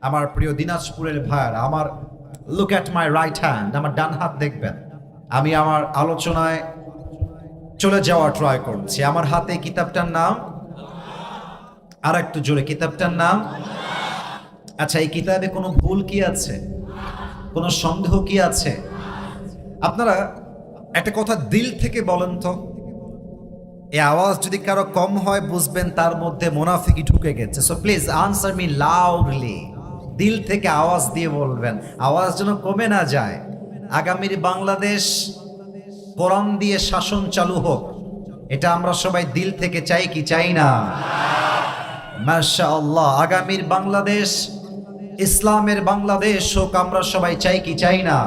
আমার প্রিয় দিনাজপুরের ভাইয়ারা, আমার look at my right hand, আমার ডান হাত দেখবেন। আমি আমার আলোচনায় চলে যাওয়ার ট্রাই করছি। আমার হাতে কিতাবটার নাম, আর একটু জোরে, কিতাবটার নাম। আচ্ছা, এই কিতাবে কোনো ভুল কি আছে? কোনো সন্দেহ কি আছে? আপনারা একটা কথা দিল থেকে বলেন তো, এই আওয়াজ যদি কারো কম হয় বুঝবেন তার মধ্যে মুনাফিকি ঢুকে গেছে। So please answer me loudly, দিল থেকে আওয়াজ দিয়ে বলবেন, আওয়াজ যেন কমে না যায়। আগামীর বাংলাদেশ কোরআন দিয়ে শাসন চালু হোক, এটা আমরা সবাই দিল থেকে চাই কি চাই না? মাশাআল্লাহ। আগামীর বাংলাদেশ ইসলামের বাংলাদেশ হোক, আমরা সবাই চাই কি চাই না?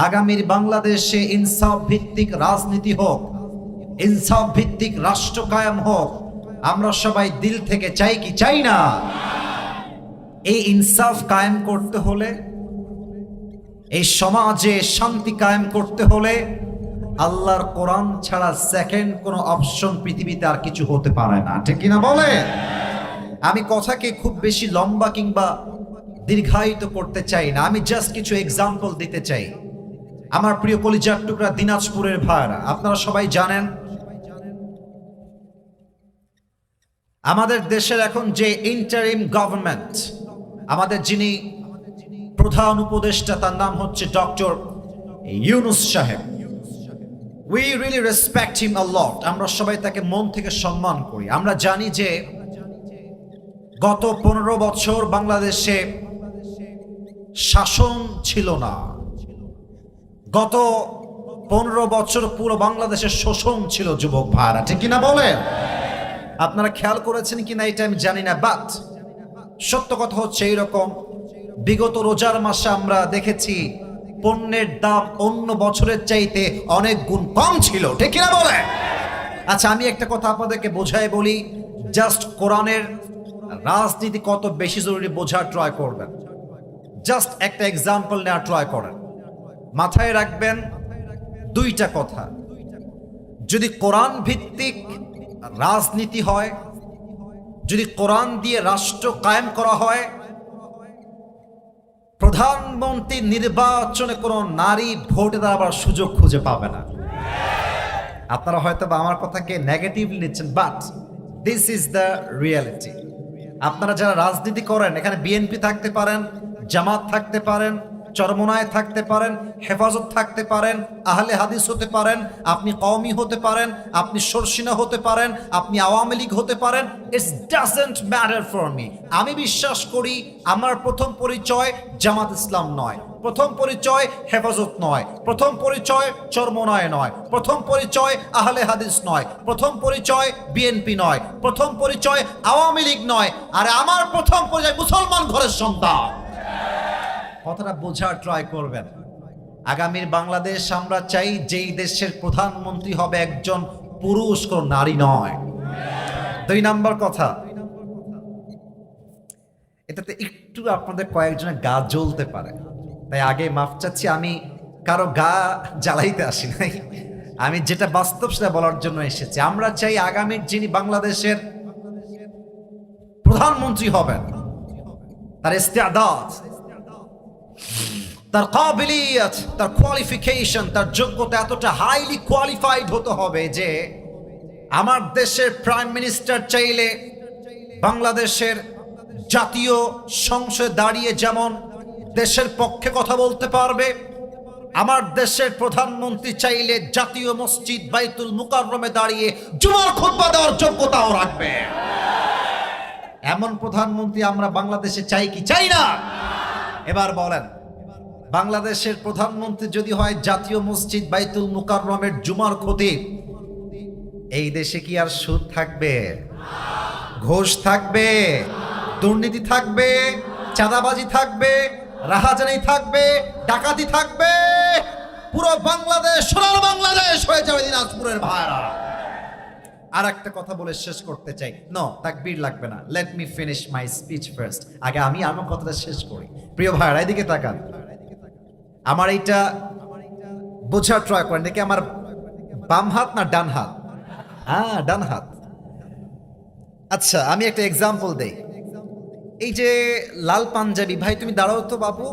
আগামীর বাংলাদেশে ইনসাফ ভিত্তিক রাজনীতি হোক, ইনসাফ ভিত্তিক রাষ্ট্র কায়েম হোক, আমরা সবাই দিল থেকে চাই কি চাই না? এই ইনসাফ কায়েম করতে হলে, এই সমাজে শান্তি কায়েম করতে হলে আল্লাহর কোরআন ছাড়া সেকেন্ড কোনো অপশন পৃথিবীতে আর কিছু হতে পারে না, ঠিক কিনা বলে? আমি কথাকে খুব বেশি লম্বা কিংবা দীর্ঘায়িত করতে চাই না, আমি জাস্ট কিছু এক্সাম্পল দিতে চাই। আমার প্রিয় কলিজার টুকরা দিনাজপুরের ভাইরা, আপনারা সবাই জানেন আমাদের দেশের এখন যে ইন্টারিম গভর্নমেন্ট, আমাদের যিনি প্রধান উপদেষ্টা, তার নাম হচ্ছে ডক্টর ইউনূস সাহেব। উই রিয়েলি রেসপেক্ট হিম আ লট। আমরা সবাই তাকে মন থেকে সম্মান করি। আমরা জানি যে গত 15 বছর বাংলাদেশে শাসন ছিল না, গত 15 বছর পুরো বাংলাদেশের শোষণ ছিল যুবক ভাইরা, ঠিক কিনা বলেন? আপনারা খেয়াল করেছেন কিনা এটা আমি জানি না, বাট সত্য কথা হচ্ছে এইরকম। বিগত রোজার মাসে আমরা দেখেছি পণ্যের দাম অন্য বছরের চাইতে অনেক গুণ কম ছিল, ঠিক কিনা বলেন? আচ্ছা, আমি একটা কথা আপনাদেরকে বোঝাই বলি, জাস্ট কোরআনের রাজনীতি কত বেশি জরুরি বোঝার ট্রাই করবেন। জাস্ট একটা এক্সাম্পল নেওয়ার ট্রাই করেন। মাথায় রাখবেন দুইটা কথা, যদি কোরআন ভিত্তিক রাজনীতি হয়, যদি কোরআন দিয়ে রাষ্ট্র কায়েম করা হয়, প্রধানমন্ত্রী নির্বাচনে কোনো নারী ভোটে দাঁড়াবার সুযোগ খুঁজে পাবে না। আপনারা হয়তো বা আমার কথাকে নেগেটিভলি নিচ্ছেন, but this is the reality. আপনারা যারা রাজনীতি করেন, এখানে বিএনপি থাকতে পারেন, জামাত থাকতে পারেন, চরমনায় থাকতে পারেন, হেফাজত থাকতে পারেন, আহলে হাদিস হতে পারেন, আপনি কওমি হতে পারেন, আপনি সরসিনা হতে পারেন, আপনি আওয়ামী লীগ হতে পারেন, it's doesn't matter for me. আমি বিশ্বাস করি আমার প্রথম পরিচয় জামাত ইসলাম নয়, প্রথম পরিচয় হেফাজত নয়, প্রথম পরিচয় চরমনায় নয়, প্রথম পরিচয় আহলে হাদিস নয়, প্রথম পরিচয় বিএনপি নয়, প্রথম পরিচয় আওয়ামী লীগ নয়, আর আমার প্রথম পরিচয় মুসলমান ঘরের সন্তান। কথাটা বোঝার ট্রাই করবেন। আগামীর বাংলাদেশ আমরা চাই যেই দেশের প্রধানমন্ত্রী হবে একজন পুরুষ, কোন নারী নয়। 2 নাম্বার কথা, এটাতে একটু আপনাদের কয়েকজনের গা জ্বলতে পারে, তাই আগে মাফ চাচ্ছি। আমি কারো গা জ্বালাইতে আসি নাই, আমি যেটা বাস্তব সেটা বলার জন্য এসেছি। আমরা চাই আগামীর যিনি বাংলাদেশের প্রধানমন্ত্রী হবেন, তার ইস্তেআদাত, তার কাবিলিয়ত, তার কোয়ালিফিকেশন, তার যোগ্যতা এতটা হাইলি কোয়ালিফাইড হতে হবে যে আমার দেশের প্রাইম মিনিস্টার চাইলে বাংলাদেশের জাতীয় সংসদে দাঁড়িয়ে যেমন দেশের পক্ষে কথা বলতে পারবে, আমার দেশের প্রধানমন্ত্রী চাইলে জাতীয় মসজিদ বাইতুল মুকাররমে দাঁড়িয়ে জুমার খুতবা দেওয়ার যোগ্যতাও রাখবে। এমন প্রধানমন্ত্রী আমরা বাংলাদেশে চাই কি চাই না? এবার বলেন, বাংলাদেশের প্রধানমন্ত্রী যদি হয় জাতীয় মসজিদ বাইতুল মুকাররমের জুমার খতিব, এই দেশে কি আর সুদ থাকবে? ঘুষ থাকবে? দুর্নীতি থাকবে? চাঁদাবাজি থাকবে? রাহাজানি থাকবে? ডাকাতি থাকবে? পুরো বাংলাদেশ সোনার বাংলাদেশ হয়ে যাবে দিনাজপুরের ভাইরা। আর একটা কথা বলে শেষ করতে চাই। নো, তাকবীর লাগবে না, let me finish my speech first. আগে আমি আমার কথাটা শেষ করি। প্রিয় ভাইরা, এদিকে তাকান, আমার এইটা বোঝার ট্রাই করেন, দেখি আমার বাম হাত না ডান হাত? হ্যাঁ, ডান হাত। আচ্ছা, আমি একটা এক্সাম্পল দেই। এই যে লাল পাঞ্জাবি ভাই, তুমি দাঁড়াও তো বাবু,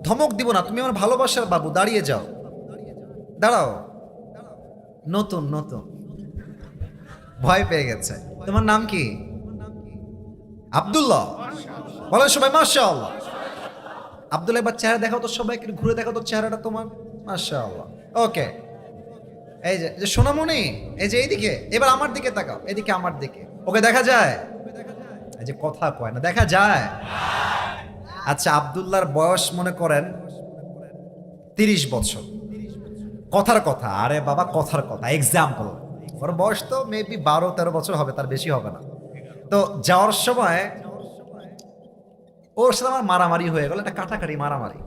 ধমক দিব না, তুমি আমার ভালোবাসার বাবু, দাঁড়িয়ে যাও, দাঁড়াও। নতুন নতুন ভয় পেয়ে গেছে। তোমার নাম কি? আব্দুল্লাহ। বলো সবাই মাশাআল্লাহ। আব্দুল্লাহ, একবার চেহারা দেখাও তো, সবাই একটু ঘুরে দেখাও তো চেহারাটা তোমার। মাশাআল্লাহ। ওকে, এই যে সোনামণি, এই যে এইদিকে, এবার আমার দিকে তাকাও, এদিকে আমার দিকে। ওকে দেখা যায়? এই যে কথা কয় না, দেখা যায়? আচ্ছা, আব্দুল্লাহর বয়স মনে করেন 30 বছর। কথার কথা, আরে বাবা কথার কথা, এক্সাম্পল, ওর বয়স তো মেবি 12-13 বছর হবে, তার বেশি হবে না। তো যাওয়ার সময় ওর সাথে আমার মারামারি হয়ে গেল, একটা কাটাকাটি মারামারি।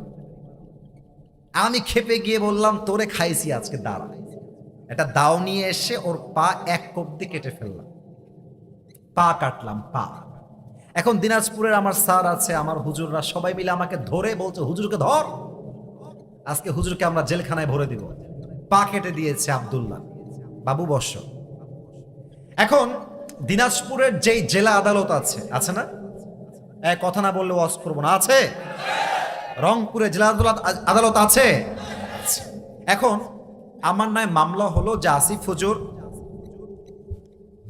আমি খেপে গিয়ে বললাম, তোরে খাইছি আজকে, দাঁড়া। একটা দাও নিয়ে এসে ওর পা এক কোপ দিয়ে কেটে ফেললাম, পা কাটলাম, পা। এখন দিনাজপুরের আমার স্যার আছে, আমার হুজুররা সবাই মিলে আমাকে ধরে বলছে, হুজুরকে ধর, আজকে হুজুরকে আমরা জেলখানায় ভরে দিব। পা কেটে দিয়েছে আব্দুল্লাহ। বাবু বস। এখন দিনাজপুরের যেই জেলা আদালত আছে না, কথা না বললে ওয়াজ করবো না, আছে? রংপুরে জেলা আদালত আছে। এখন আমার নয় মামলা হলো যে আসিফ হুজুর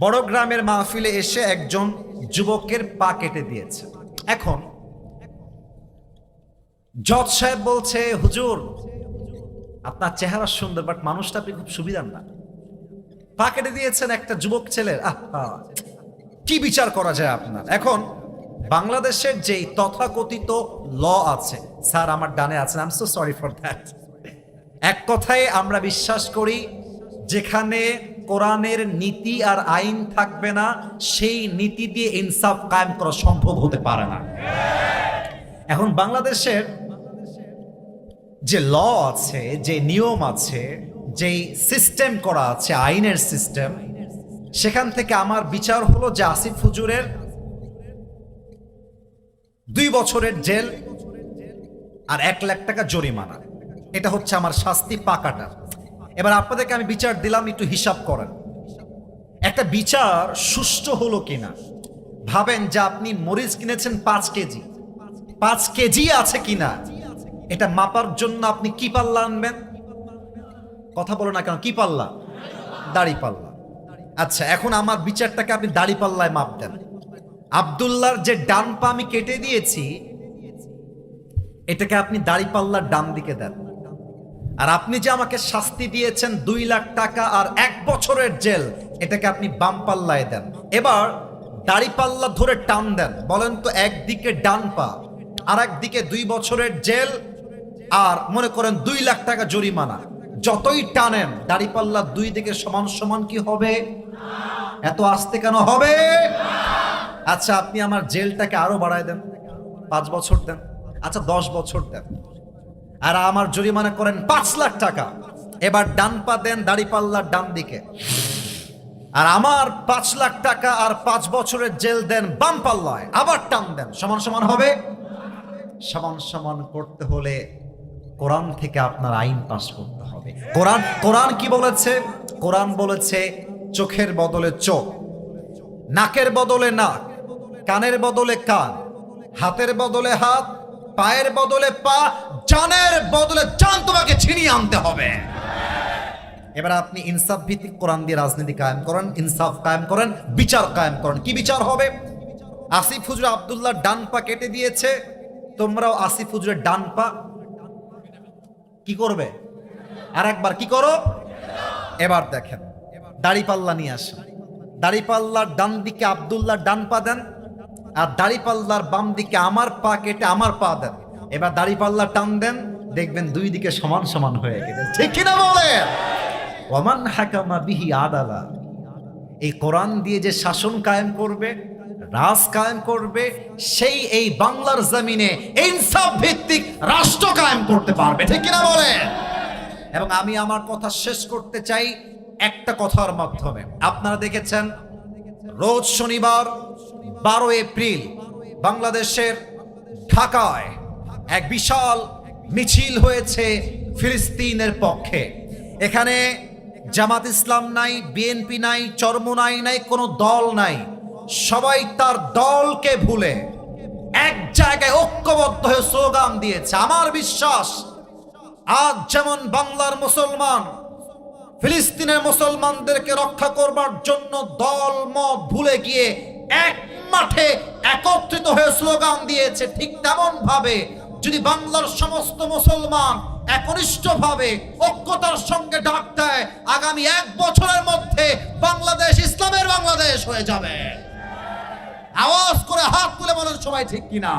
বড় গ্রামের মাহফিলে এসে একজন যুবকের পা কেটে দিয়েছে। এখন জজ সাহেব বলছে, হুজুর আপনার চেহারা সুন্দর, বাট মানুষটা আপনি খুব সুবিধার না, পা কেটে দিয়েছেন একটা যুবক ছেলের, কি বিচার করা যায় আপনার? এখন বাংলাদেশের যেই তথাকথিত ল আছে, স্যার আমার ডানে আছেন, I am so sorry for that. এক কথায় আমরা বিশ্বাস করি, যেখানে কোরআনের নীতি আর আইন থাকবে না, সেই নীতি দিয়ে ইনসাফ কায়েম করা সম্ভব হতে পারে না। এখন বাংলাদেশের যে ল আছে, যে নিয়ম আছে, যেই সিস্টেম করা আছে, আইনের সিস্টেম, সেখান থেকে আমার বিচার হলো যে আসিফ হুজুরের 2 বছরের জেল আর 1 লাখ টাকা জরিমানা, এটা হচ্ছে আমার শাস্তি, পা কাটা। এবার আপনাদেরকে আমি বিচার দিলাম, একটু হিসাব করেন একটা বিচার সুষ্ঠু হলো কিনা। ভাবেন যে আপনি মরিচ কিনেছেন 5 কেজি, 5 কেজি আছে কিনা, এটা মাপার জন্য আপনি কি পাল্লা আনবেন? কথা বলো না কেন, কি পাল্লা? দাড়ি পাল্লা। আচ্ছা, এখন আমার বিচারটাকে আপনি দাড়ি পাল্লায় মাপ দেন। আব্দুল্লাহর যে ডান পা আমি কেটে দিয়েছি, এটাকে আপনি দাড়ি পাল্লার ডান দিকে দেন। আর আপনি যে আমাকে শাস্তি দিয়েছেন 2 লাখ টাকা আর 1 বছরের জেল, এটাকে আপনি বাম পাল্লায় দেন। এবার দাড়ি পাল্লা ধরে টান দেন, বলেন তো একদিকে ডান পা আর একদিকে 2 বছরের জেল আর মনে করেন 2 লাখ টাকা জরিমানা। যতই টানেন দাড়ি পাল্লা 2 দিকে সমান সমান কি হবে? এত আস্তে কেন হবে? আচ্ছা, আপনি আমার জেলটাকে আরো বাড়ায় দেন, 5 বছর দেন, আচ্ছা 10 বছর দেন, আর আমার জরিমানা করেন 5 লাখ টাকা। এবার ডান পা দেন দাড়ি পাল্লার ডান দিকে, আর আমার 5 লাখ টাকা আর 5 বছরের জেল দেন বাম পাল্লায়, আবার টান দেন, সমান সমান হবে? সমান সমান করতে হলে কোরআন থেকে আপনার আইন পাস করতে হবে। কোরআন কি বলেছে? কোরআন বলেছে চোখের বদলে চোখ, নাকের বদলে নাক, কানের বদলে কান, হাতের বদলে হাত, পায়ের বদলে পা, জানের বদলে জান তোমাকে ছিনিয়ে আনতে হবে। এবার আপনি ইনসাফ ভিত্তিক কোরআন দিয়ে রাজনীতি কায়েম করেন, ইনসাফ কায়েম করেন, বিচার কায়েম করেন। কি বিচার হবে? আসিফ হুজুর আব্দুল্লাহ ডান পা কেটে দিয়েছে, তোমরাও আসিফ হুজুরের ডান পা কি করবে? আর একবার কি করো? এবার দেখেন, দাড়ি পাল্লা নিয়ে আসেন, দাড়ি পাল্লার ডান দিকে আব্দুল্লাহ ডান পা দেন, আর দাড়ি পাল্লার বাম দিকে আমার পা কেটে আমার পা দেন। এবার দাড়ি পাল্লা টান দেন, দেখবেন 2 দিকে সমান সমান হয়ে গেছে। ঠিক কিনা বলেন? ওয়ামান হাকামা বিহি আদালা, এই কোরআন দিয়ে যে শাসন কায়েম করবে, রাজ কায়েম করবে, সেই এই বাংলার জমিনে ইনসাফ ভিত্তিক রাষ্ট্র কায়েম করতে পারবে। ঠিক কিনা বলেন? এবং আমি আমার কথা শেষ করতে চাই একটা কথার মাধ্যমে। আপনারা দেখেছেন রোজ শনিবার 12 এপ্রিল বাংলাদেশের ঢাকায় এক বিশাল মিছিল হয়েছে ফিলিস্তিনের পক্ষে। এখানে জামাত ইসলাম নাই, বিএনপি নাই, চরমোনাই নাই, কোনো দল নাই। সবাই তার দলকে ভুলে এক জায়গায় ঐক্যবদ্ধ হয়ে স্লোগান দিয়েছে। আমার বিশ্বাস আজ যেমন বাংলার মুসলমান ফিলিস্তিনের মুসলমানদেরকে রক্ষা করবার জন্য দল মত ভুলে গিয়ে এক মাঠে একত্রিত হয়ে স্লোগান দিয়েছে, ঠিক তেমন ভাবে যদি বাংলার সমস্ত মুসলমান একনিষ্ঠভাবে ঐক্যতার সঙ্গে ডাক দেয়, আগামী 1 বছরের মধ্যে বাংলাদেশ ইসলামের বাংলাদেশ হয়ে যাবে। আওয়াজ করে হাত তুলে বলেন সবাই ঠিক কিনা?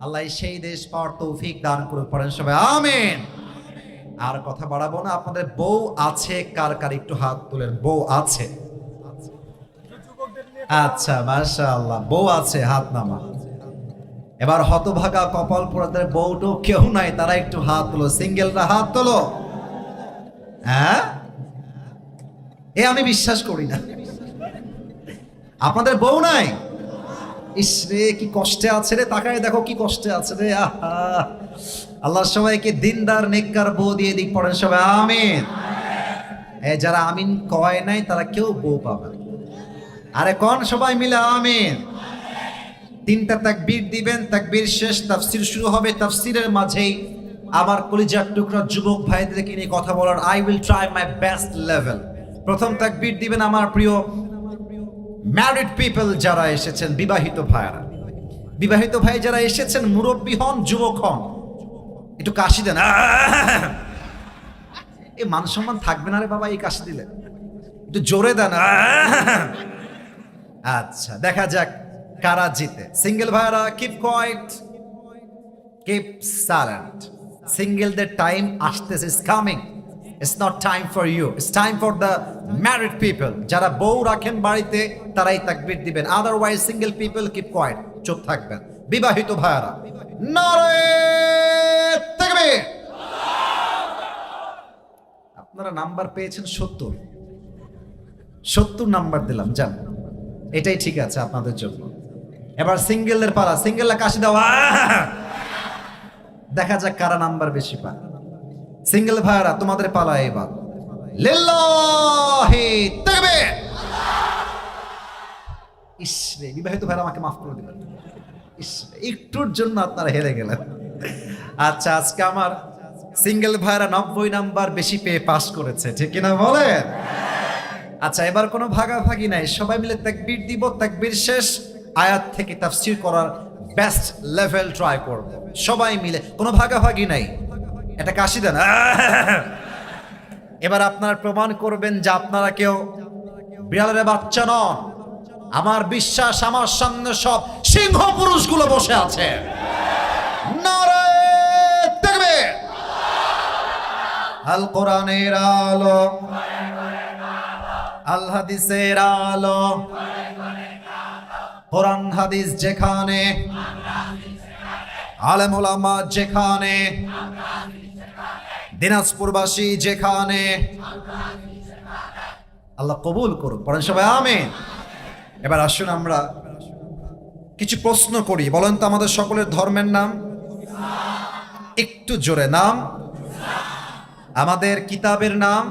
আল্লাহ সেই দেশ পাওয়ার তৌফিক দান করে পড়েন সবাই আমিন। আর কথা বাড়াবো না। আপনাদের বউ আছে কার কার একটু হাত তুলেন। বউ আছে? আচ্ছা মাশাআল্লাহ, বউ আছে, হাত নামা। এবার হতভাগা কপাল পোড়াদের বউটো কেউ নাই, তারা একটু হাত তোলো। সিঙ্গেলরা হাত তোলো। হ্যাঁ, এ আমি বিশ্বাস করি না। আপনাদের বউ নাই? ইস রে, কি কষ্টে আছে রে, তাকায় দেখো কি কষ্টে আছে রে। আহা, আল্লাহ সবাইকে দিনদার নেককার বউ দিয়ে দিক পড়েন সবাই আমিন। যারা আমিন কয় নাই তারা কেউ বউ পাবে না। আরে কোন সবাই মিলে আমিন। 3টা তাকবীর দিবেন, তাকবীর শেষ, তাফসীর শুরু হবে। তাফসীরের মাঝেই আমার কলিজার টুকরা যুবক ভাইদেরকে নিয়ে কথা বলার I will try my best level. প্রথম তাকবীর দিবেন আমার প্রিয় ম্যারিড পিপল যারা এসেছেন, বিবাহিত ভাইরা। বিবাহিত ভাই যারা এসেছেন, মুরব্বী হন, যুবক হন, একটু কাশি দেন। এই মান সম্মান থাকবে না রে বাবা এই কাশি দিলে, একটু জোরে দেন। আচ্ছা, দেখা যাক কারা জিতে। সিঙ্গেল ভাইরা কিপ কোয়াইট, কিপ সাইলেন্ট। সিঙ্গেলদের টাইম আসতেছে, is coming. It's not time for you, it's time for the married people. যারা বউ রাখেন বাড়িতে তারাই তাকবীর দিবেন, otherwise single people keep quiet, চুপ থাকবেন। বিবাহিত ভাইরা নারে তাকবীর। আপনারা নাম্বার পেয়েছেন 70 নাম্বার দিলাম, জান এটাই ঠিক আছে আপনাদের জন্য। এবার সিঙ্গেলদের পালা, সিঙ্গেলরা কাশি দাও। দেখা যাক কারা নাম্বার বেশি পায়। সিঙ্গেল ভাইরা তোমাদের পালা এবার। লিল্লাহি তাকবীর। ইসরে, বিবাহিত ভাইরা আমাকে মাফ করে দিবেন। ইসরে, একটুর জন্য আপনারা হেরে গেলেন। আচ্ছা, আজকে আমার সিঙ্গেল ভাইরা 90 নাম্বার বেশি পেয়ে পাস করেছে, ঠিক কিনা বলেন? আচ্ছা, এবার কোনো ভাগাভাগি নাই, সবাই মিলে তাকবীর দিব। তাকবীর শেষ, আয়াত থেকে তাফসীর করার বেস্ট লেভেল ট্রাই করব সবাই মিলে, কোনো ভাগাভাগি নাই। এটা কাশি দেন। এবার আপনারা প্রমাণ করবেন যে আপনারা কেউ বিড়ালের বাচ্চা নন। আমার বিশ্বাস আমার সামনে সব সিংহ পুরুষগুলো বসে আছে। নারে তাকবীর। আল কোরআনের আলো, আল হাদিসের আলো, কোরআন হাদিস যেখানে, আলেম ওলামা যেখানে, দিনাজপুরবাসী যেখানে, আল্লাহ কবুল করুন। পড়েন সবাই আমিন। এবার আসুন আমরা কিছু প্রশ্ন করি। বলেন তো আমাদের সকলের ধর্মের নাম? একটু জোরে। নাম? আমাদের কিতাবের নাম?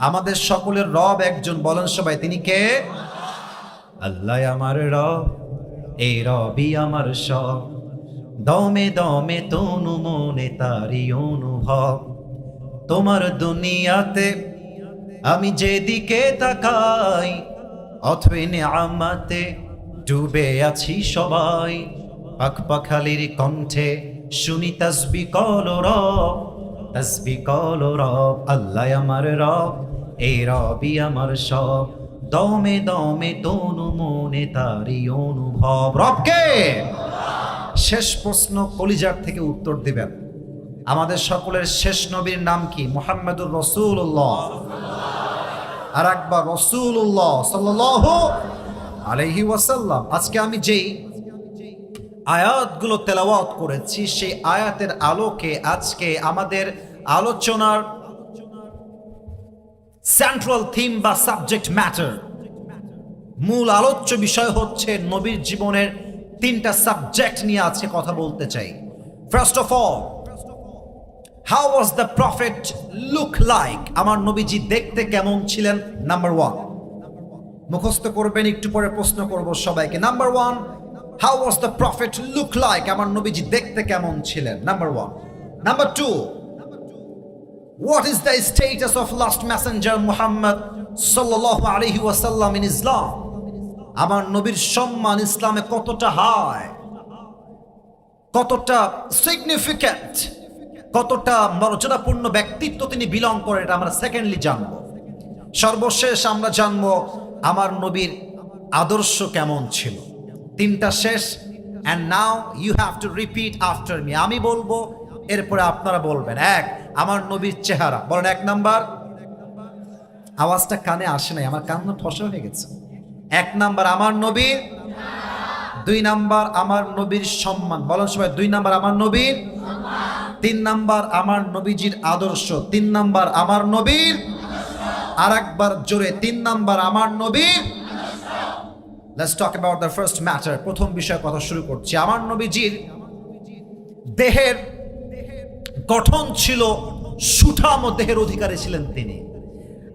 আমাদের সকলের রব একজন, বলেন সবাই তিনি কে? আল্লাহ আমার রব, এই রবই আমার সব। দমে দমে তনু মনে তারি অনুভব। তোমার দুনিয়াতে আমি যেদিকে তাকাই, অথই নিয়ামতে ডুবে আছি সবাই। পাখপাখালির কণ্ঠে শুনি তাসবিহ কল রব, তাসবিহ কল রব। আল্লাহ আমার রব, এই রবই আমার সব। দমে দমে তনু মনে তারি অনুভব। রবকে? শেষ প্রশ্ন কলিজার থেকে উত্তর দিবেন। আমাদের সকলের শেষ নবীর নাম কি? মুহাম্মদুর রাসূলুল্লাহ। আর একবার রাসূলুল্লাহ সাল্লাল্লাহু আলাইহি ওয়াসাল্লাম। আজকে আমি যেই আয়াতগুলো তেলাওয়াত করেছি সেই আয়াতের আলোকে আজকে আমাদের আলোচনার সেন্ট্রাল থিম বা সাবজেক্ট ম্যাটার, মূল আলোচ্য বিষয় হচ্ছে নবীর জীবনের 3টা সাবজেক্ট নিয়ে আজকে কথা বলতে চাই। First of all, how was the prophet look like? আমার নবীজি দেখতে কেমন ছিলেন? নাম্বার 1 মুখস্থ করবেন, একটু পরে প্রশ্ন করব সবাইকে। Number 1, how was the prophet look like, আমার নবীজি দেখতে কেমন ছিলেন, number 1। Number 2, what is the status of last messenger Muhammad sallallahu alaihi wasallam in Islam, আমার নবীর সম্মান ইসলামে কতটা হাই, কতটা সিগনিফিক্যান্ট, কতটা মর্যাদাপূর্ণ ব্যক্তিত্ব তিনি বিলং করেন, এটা আমরা সেকেন্ডলি জানব। সর্বশেষ আমরা জানব আমার নবীর আদর্শ কেমন ছিল। তিনটা শেষ। And now you have to repeat after me, আমি বলবো এরপরে আপনারা বলবেন। 1, আমার নবীর চেহারা, বলেন 1 নাম্বার। আওয়াজটা কানে আসে নাই, আমার কান ঠসা হয়ে গেছে। 1 নাম্বার আমার নবীর, 2 নাম্বার আমার নবীর সম্মান, বলেন সবাই 2 নাম্বার আমার নবীর, 3 নাম্বার আমার নবীজির আদর্শ, 3 নাম্বার আমার নবীর, আর একবার জোরে 3 নাম্বার আমার নবীর। Let's talk about the first matter. প্রথম বিষয় কথা শুরু করছি। আমার নবীজির দেহের গঠন ছিল সুঠাম ও দেহের অধিকারী ছিলেন তিনি।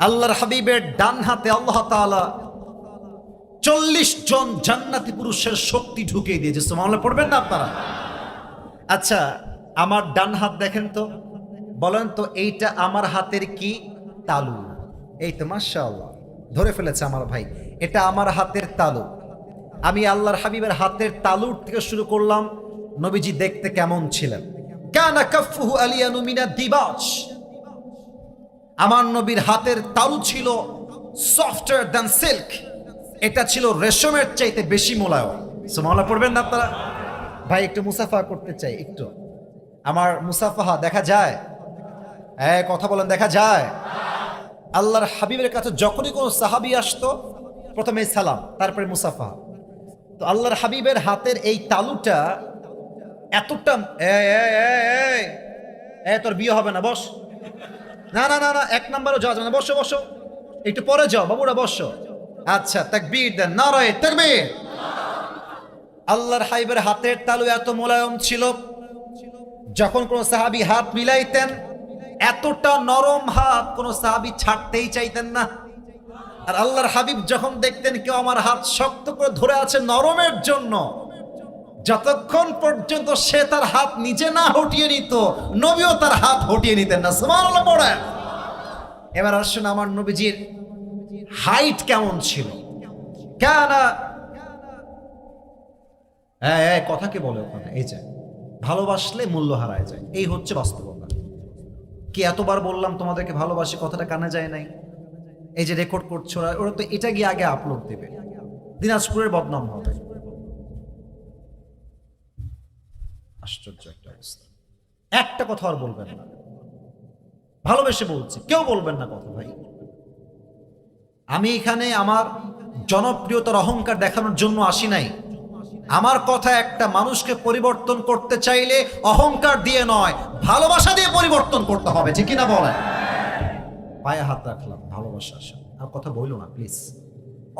আল্লাহর হাবিবের ডান হাতে আল্লাহ তাআলা 40 জন জান্নাতি পুরুষের শক্তি ঢুকিয়ে দিয়েছে। সুবহানাল্লাহ পড়বেন না আপনারা? আচ্ছা, আমার ডান হাত দেখেন তো, বলেন তো এইটা আমার হাতের কি তালু? এই তো মাশাআল্লাহ ধরে ফেলেছে আমার ভাই, এটা আমার হাতের তালু। আমি আল্লাহর হাবিবের হাতের তালুর থেকে শুরু করলাম নবীজি দেখতে কেমন ছিলেন। কানা কাফুহু আলিয়ানু মিনা দিবাজ, আমার নবীর হাতের তালু ছিল সফটার দ্যান সিল্ক, এটা ছিল রেশমের চাইতে বেশি মোলায়েম। সুবহানাল্লাহ পড়বেন না আপনারা? ভাই একটু মুসাফা করতে চাই, একটু আমার মুসাফাহা দেখা যায়? কথা বলেন, দেখা যায়? আল্লাহর হাবিবের কাছে যখনই কোনো সাহাবী আসতো প্রথমে সালাম, তারপরে মুসাফাহা। তো আল্লাহর হাবিবের হাতের এই তালুটা এতটা, তোর বিয়ে হবে না, বস। না না না না, 1 নাম্বারও যাওয়া যাবে না, বসো বসো, একটু পরে যাও বাবুরা, বসো। আচ্ছা, তাকবীর দেন, নারায়ে তাকবীর। আল্লাহর হাবিবের হাতের তালু এত মোলায়েম ছিল, যখন কোন সাহাবী হাত মিলাইতেন এতটা নরম হাত কোন সাহাবী ছাড়তেই চাইতেন না। আর আল্লাহর হাবিব যখন দেখতেন কেউ আমার হাত শক্ত করে ধরে আছে নরমের জন্য, যতক্ষণ পর্যন্ত সে তার হাত নিজে না হটিয়ে নিত, নবীও তার হাত হটিয়ে নিতেন না। সুবহানাল্লাহ পড়েন। এবার আসুন আমার নবীজির হাইট কেমন ছিল। কানা, কথা কে বলে ওখানে? এই যে ভালোবাসলে মূল্য হারায় যায়, এই হচ্ছে বাস্তবতা। কি এতবার বললাম তোমাদেরকে ভালোবাসি, কথাটা কানে যায় নাই? এই যে রেকর্ড করছো ওরা তো এটা গিয়ে আগে আপলোড দেবে, দিনাজপুরের বদনাম হবে। আশ্চর্য একটা অবস্থা। একটা কথা আর বলবেন না, ভালোবেসে বলছি, কেউ বলবেন না কথা। ভাই আমি এখানে আমার জনপ্রিয়তার অহংকার দেখানোর জন্য আসি নাই। আমার কথা একটা মানুষকে পরিবর্তন করতে চাইলে অহংকার দিয়ে নয়, ভালোবাসা দিয়ে পরিবর্তন করতে হবে, ঠিক কিনা বলেন? পায়ে হাত রাখলাম, ভালোবাসা আসে। আর কথা বইলো না প্লিজ,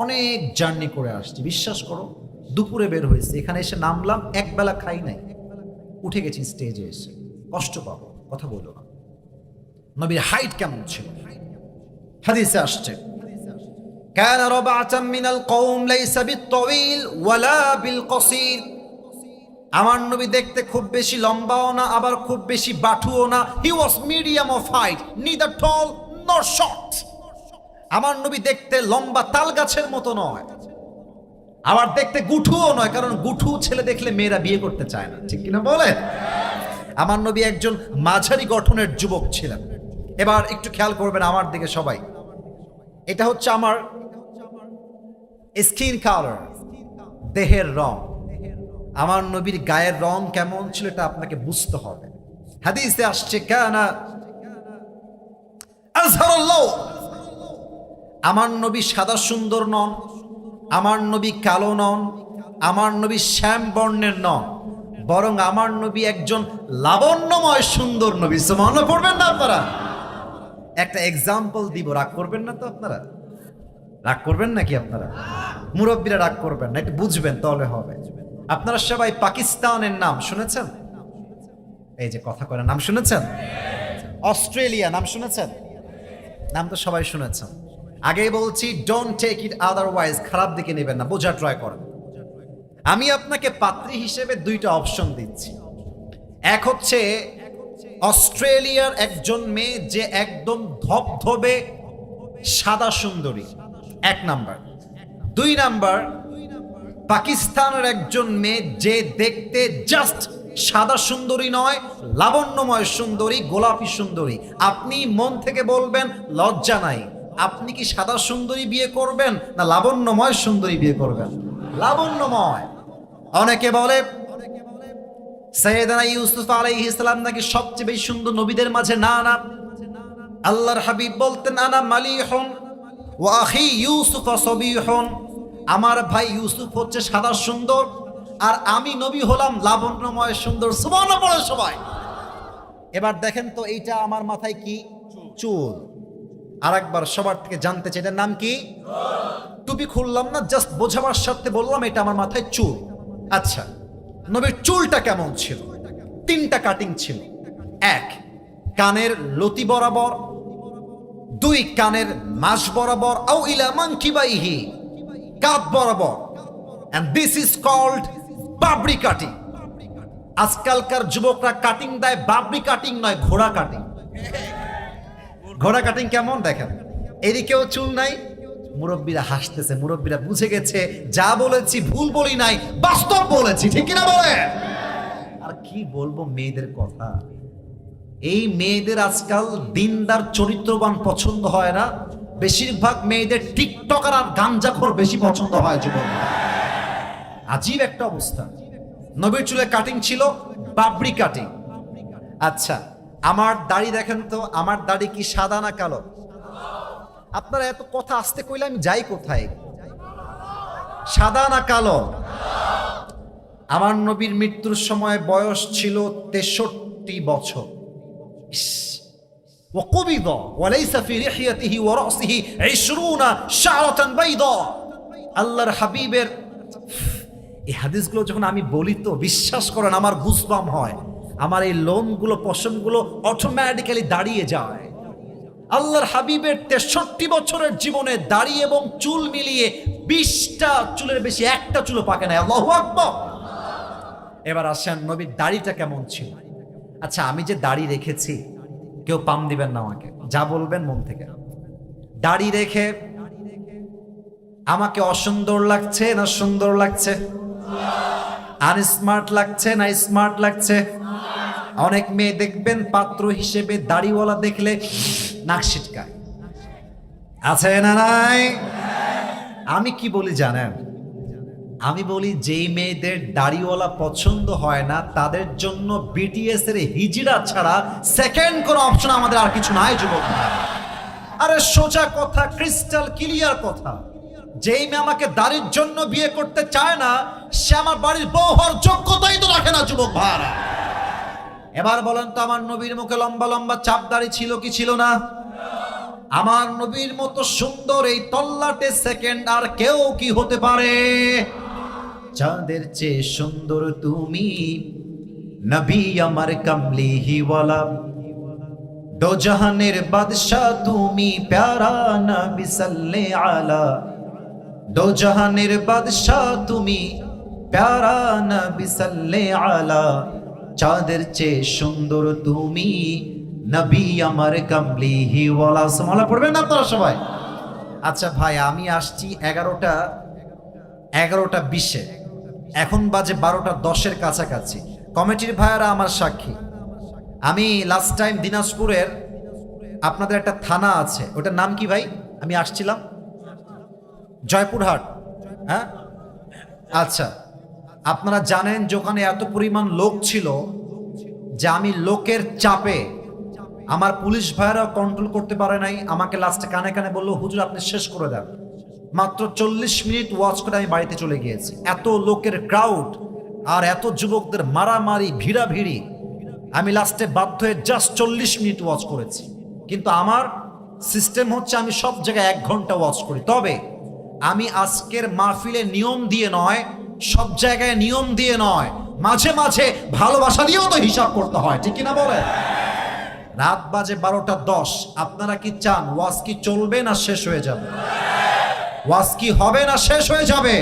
অনেক জার্নি করে আসছি, বিশ্বাস করো। দুপুরে বের হয়েছে, এখানে এসে নামলাম, একবেলা খাই নাই, উঠে গেছি স্টেজে এসে, কষ্ট পাবো, কথা বইলো না। নবীর হাইট কেমন ছিল? হাদিসে আসছে কানা রাবাতাম মিনাল কওম লাইসা বিত-তাওয়িল ওয়ালা বিল-কসীর, আমার নবী দেখতে খুব বেশি লম্বাও না, আবার খুব বেশি বাঠুও না। হি ওয়াজ মিডিয়াম অফ হাইট, নিদার টল নর শর্ট। আমার নবী দেখতে লম্বা তাল গাছের মতো নয়, আবার দেখতে গুঠুও নয়, কারণ গুঠু ছেলে দেখলে মেয়েরা বিয়ে করতে চায় না, ঠিক কিনা বলে? আমার নবী একজন মাঝারি গঠনের যুবক ছিলেন। এবার একটু খেয়াল করবেন আমার দিকে সবাই, এটা হচ্ছে আমার স্কিন কালার, দেহের রং। আমার নবীর গায়ের রং কেমন ছিল এটা আপনাকে বুঝতে হবে। হাদিসে আসছে কানা আযহারুল্লাহ, আমার নবী সাদা সুন্দর নন, আমার নবী কালো নন, আমার নবী শ্যাম বর্ণের নন, বরং আমার নবী একজন লাবণ্যময় সুন্দর নবী। সুবহানাল্লাহ পড়বেন না আপনারা? একটা এক্সাম্পল দিব, রাগ করবেন না তো আপনারা? রাগ করবেন নাকি আপনারা? মুরব্বীরা রাগ করবেন না, একটু বুঝবেন তাহলে হবে। আপনারা সবাই পাকিস্তানের নাম শুনেছেন? এই যে কথা করে, নাম শুনেছেন? অস্ট্রেলিয়া নাম শুনেছেন? নাম তো সবাই শুনেছেন। আগেই বলছি, ডোন্ট টেক ইট আদারওয়াইজ, খারাপ দিকে নেবেন না, বোঝা ট্রাই করেন। আমি আপনাকে পাত্রী হিসেবে দুইটা অপশন দিচ্ছি। এক হচ্ছে অস্ট্রেলিয়ার একজন মেয়ে যে একদম ধবধবে সাদা সুন্দরী, এক নাম্বার। দুই নাম্বার পাকিস্তানের একজন মেয়ে যে দেখতে জাস্ট সাদা সুন্দরী নয়, লাবণ্যময় সুন্দরী, গোলাপী সুন্দরী। আপনি মন থেকে বলবেন লজ্জা নাই, আপনি কি সাদা সুন্দরী বিয়ে করবেন না লাবণ্যময় সুন্দরী বিয়ে করবেন? লাবণ্যময়। অনেকে বলে সৈয়দনা ইউসুফ আলাইহিস সালাম নাকি সবচেয়ে বেশি সুন্দর নবীদের মাঝে। না না, আল্লাহর হাবিব বলতেন আনা মালিহুন ওয়া আখি ইউসুফ সাবিহুন, আমার ভাই ইউসুফ হচ্ছে সাদা সুন্দর আর আমি নবী হলাম লাবণ্যময় সুন্দর। সুবহানাল্লাহ বলে সবাই। এবার দেখেন তো এইটা আমার মাথায় কি? চুল। আরেকবার সবার থেকে জানতে চাই এটার নাম কি? টুপি খুললাম না, জাস্ট বোঝাবার সাথে বললাম এটা আমার মাথায় চুল। আচ্ছা, নবীর চুলটা কেমন ছিল? তিনটা কাটিং ছিল। এক, কানের লতি বরাবর। দুই, কানের মাস বরাবর। আও ইলা মানকিবাইহি, কাঁধ বরাবর। and this is called Babri cutting. আজকালকার যুবকরা কাটিং দেয় বাবরি কাটিং নয়, ঘোড়া কাটিং। ঘোড়া কাটিং কেমন দেখেন, এদিকেও চুল নাই। মুরব্বীরা হাসতেছে, মুরব্বীরা বুঝে গেছে যা বলেছি ভুল বলি নাই, বাস্তব বলেছি, ঠিক কিনা বলে? আর কি বলবো মেয়েদের কথা, এই মেয়েদের আজকাল দিনদার চরিত্রবান পছন্দ হয় না, বেশিরভাগ মেয়েদের টিকটকার আর গাঞ্জাখোর বেশি পছন্দ হয় যুবক। আজীব একটা অবস্থা। নবীর চুলে কাটিং ছিল বাবরি কাটিং। আচ্ছা, আমার দাড়ি দেখেন তো, আমার দাড়ি কি সাদা না কালো? আপনারা এত কথা আসতে কইলে আমি যাই কোথায়? সাদা না কালো? আমার নবীর মৃত্যুর সময় বয়স ছিল 63 বছর। وقبض وليس في لحيته ورأسه 20 شعرة بيضاء। আল্লাহর হাবিবের এই হাদিসগুলো যখন আমি বলি তো বিশ্বাস করেন আমার গুসবাম হয়, আমার এই লোমগুলো পশমগুলো অটোমেটিক্যালি দাঁড়িয়ে যায়। আল্লাহর হাবিবের 63 বছরের জীবনে দাড়ি এবং চুল মিলিয়ে 20টা চুলের বেশি একটা চুলও পাকে নাই। আল্লাহু আকবার। এবার আসেন নবীর দাড়িটা কেমন ছিল। আচ্ছা, আমি যে দাড়ি রেখেছি, কেউ পাম দিবেন না আমাকে, যা বলবেন মন থেকে। দাড়ি রেখে আমাকে অসুন্দর লাগছে না সুন্দর লাগছে? আনস্মার্ট লাগছে না স্মার্ট লাগছে? অনেক মেয়ে দেখবেন পাত্র হিসেবে দাড়িওয়ালা দেখলে নাক ছিটকায়, আছে না নাই? আমি কি বলি জানেন? আমি বলি যেই মেয়েদের দাড়িওয়ালা পছন্দ হয় না তাদের জন্য বিটিএস এর হিজড়া ছাড়া সেকেন্ড কোন অপশন আমাদের আর কিছু নাই যুবক। আরে সোজা কথা, ক্রিস্টাল ক্লিয়ার কথা, যেই মেয়ে আমাকে দাড়ির জন্য বিয়ে করতে চায় না সে আমার বাড়ির বউ হওয়ার যোগ্যতাই তো রাখে না যুবক ভাইরা। এবার বলেন তো আমার নবীর মুখে লম্বা লম্বা চাপ দাড়ি ছিল কি ছিল না? আমার নবীর মতো সুন্দর এই তল্লাটে সেকেন্ড আর কেউ কি হতে পারে? চাঁদের চেয়ে সুন্দর তুমি, নবী আমার কামলিহিওয়ালা, দো জাহানের বাদশা তুমি, প্যারা নবী সাল্লে আলা, দো জাহানের বাদশা তুমি, প্যারা নবী সাল্লে আলা, চাঁদের চেয়ে সুন্দর তুমি, নবী আমার কামলিহিওয়ালা। সুবহানাল্লাহ পড়বেন না আপনারা সবাই? আচ্ছা ভাই, আমি আসছি 11:20, এখন বাজে 12:10 কাছাকাছি। কমিটির ভাইয়ারা আমার সাক্ষী। আমি লাস্ট টাইম দিনাজপুরের আপনাদের একটা থানা আছে, ওটার নাম কি ভাই? আমি আসছিলাম জয়পুরহাট। হ্যাঁ, আচ্ছা, আপনারা জানেন যে ওখানে এত পরিমাণ লোক ছিল যে আমি লোকের চাপে আমার পুলিশ ভাইয়ারা কন্ট্রোল করতে পারে নাই। আমাকে লাস্টে কানে কানে বললো, হুজুর আপনি শেষ করে দেন। মাত্র 40 মিনিট ওয়াচ করে আমি বাড়িতে চলে গিয়েছি। এত লোকের ক্রাউড আর এত যুবকদের মারামারি ভিড়াভিড়ি, আমি লাস্টে বাধ্য হয়ে জাস্ট 40 মিনিট ওয়াচ করেছি। কিন্তু আমার সিস্টেম হচ্ছে আমি সব জায়গায় 1 ঘন্টা ওয়াচ করি। তবে আমি আজকের মাহফিলে নিয়ম দিয়ে নয়, সব জায়গায় নিয়ম দিয়ে নয়, মাঝে মাঝে ভালোবাসা দিয়েও তো হিসাব করতে হয়, ঠিক কিনা বলে? রাত বাজে 12:10, আপনারা কি চান ওয়াজ কি চলবে না শেষ হয়ে যাবে? ওয়াজ কি হবে না শেষ হয়ে যাবে?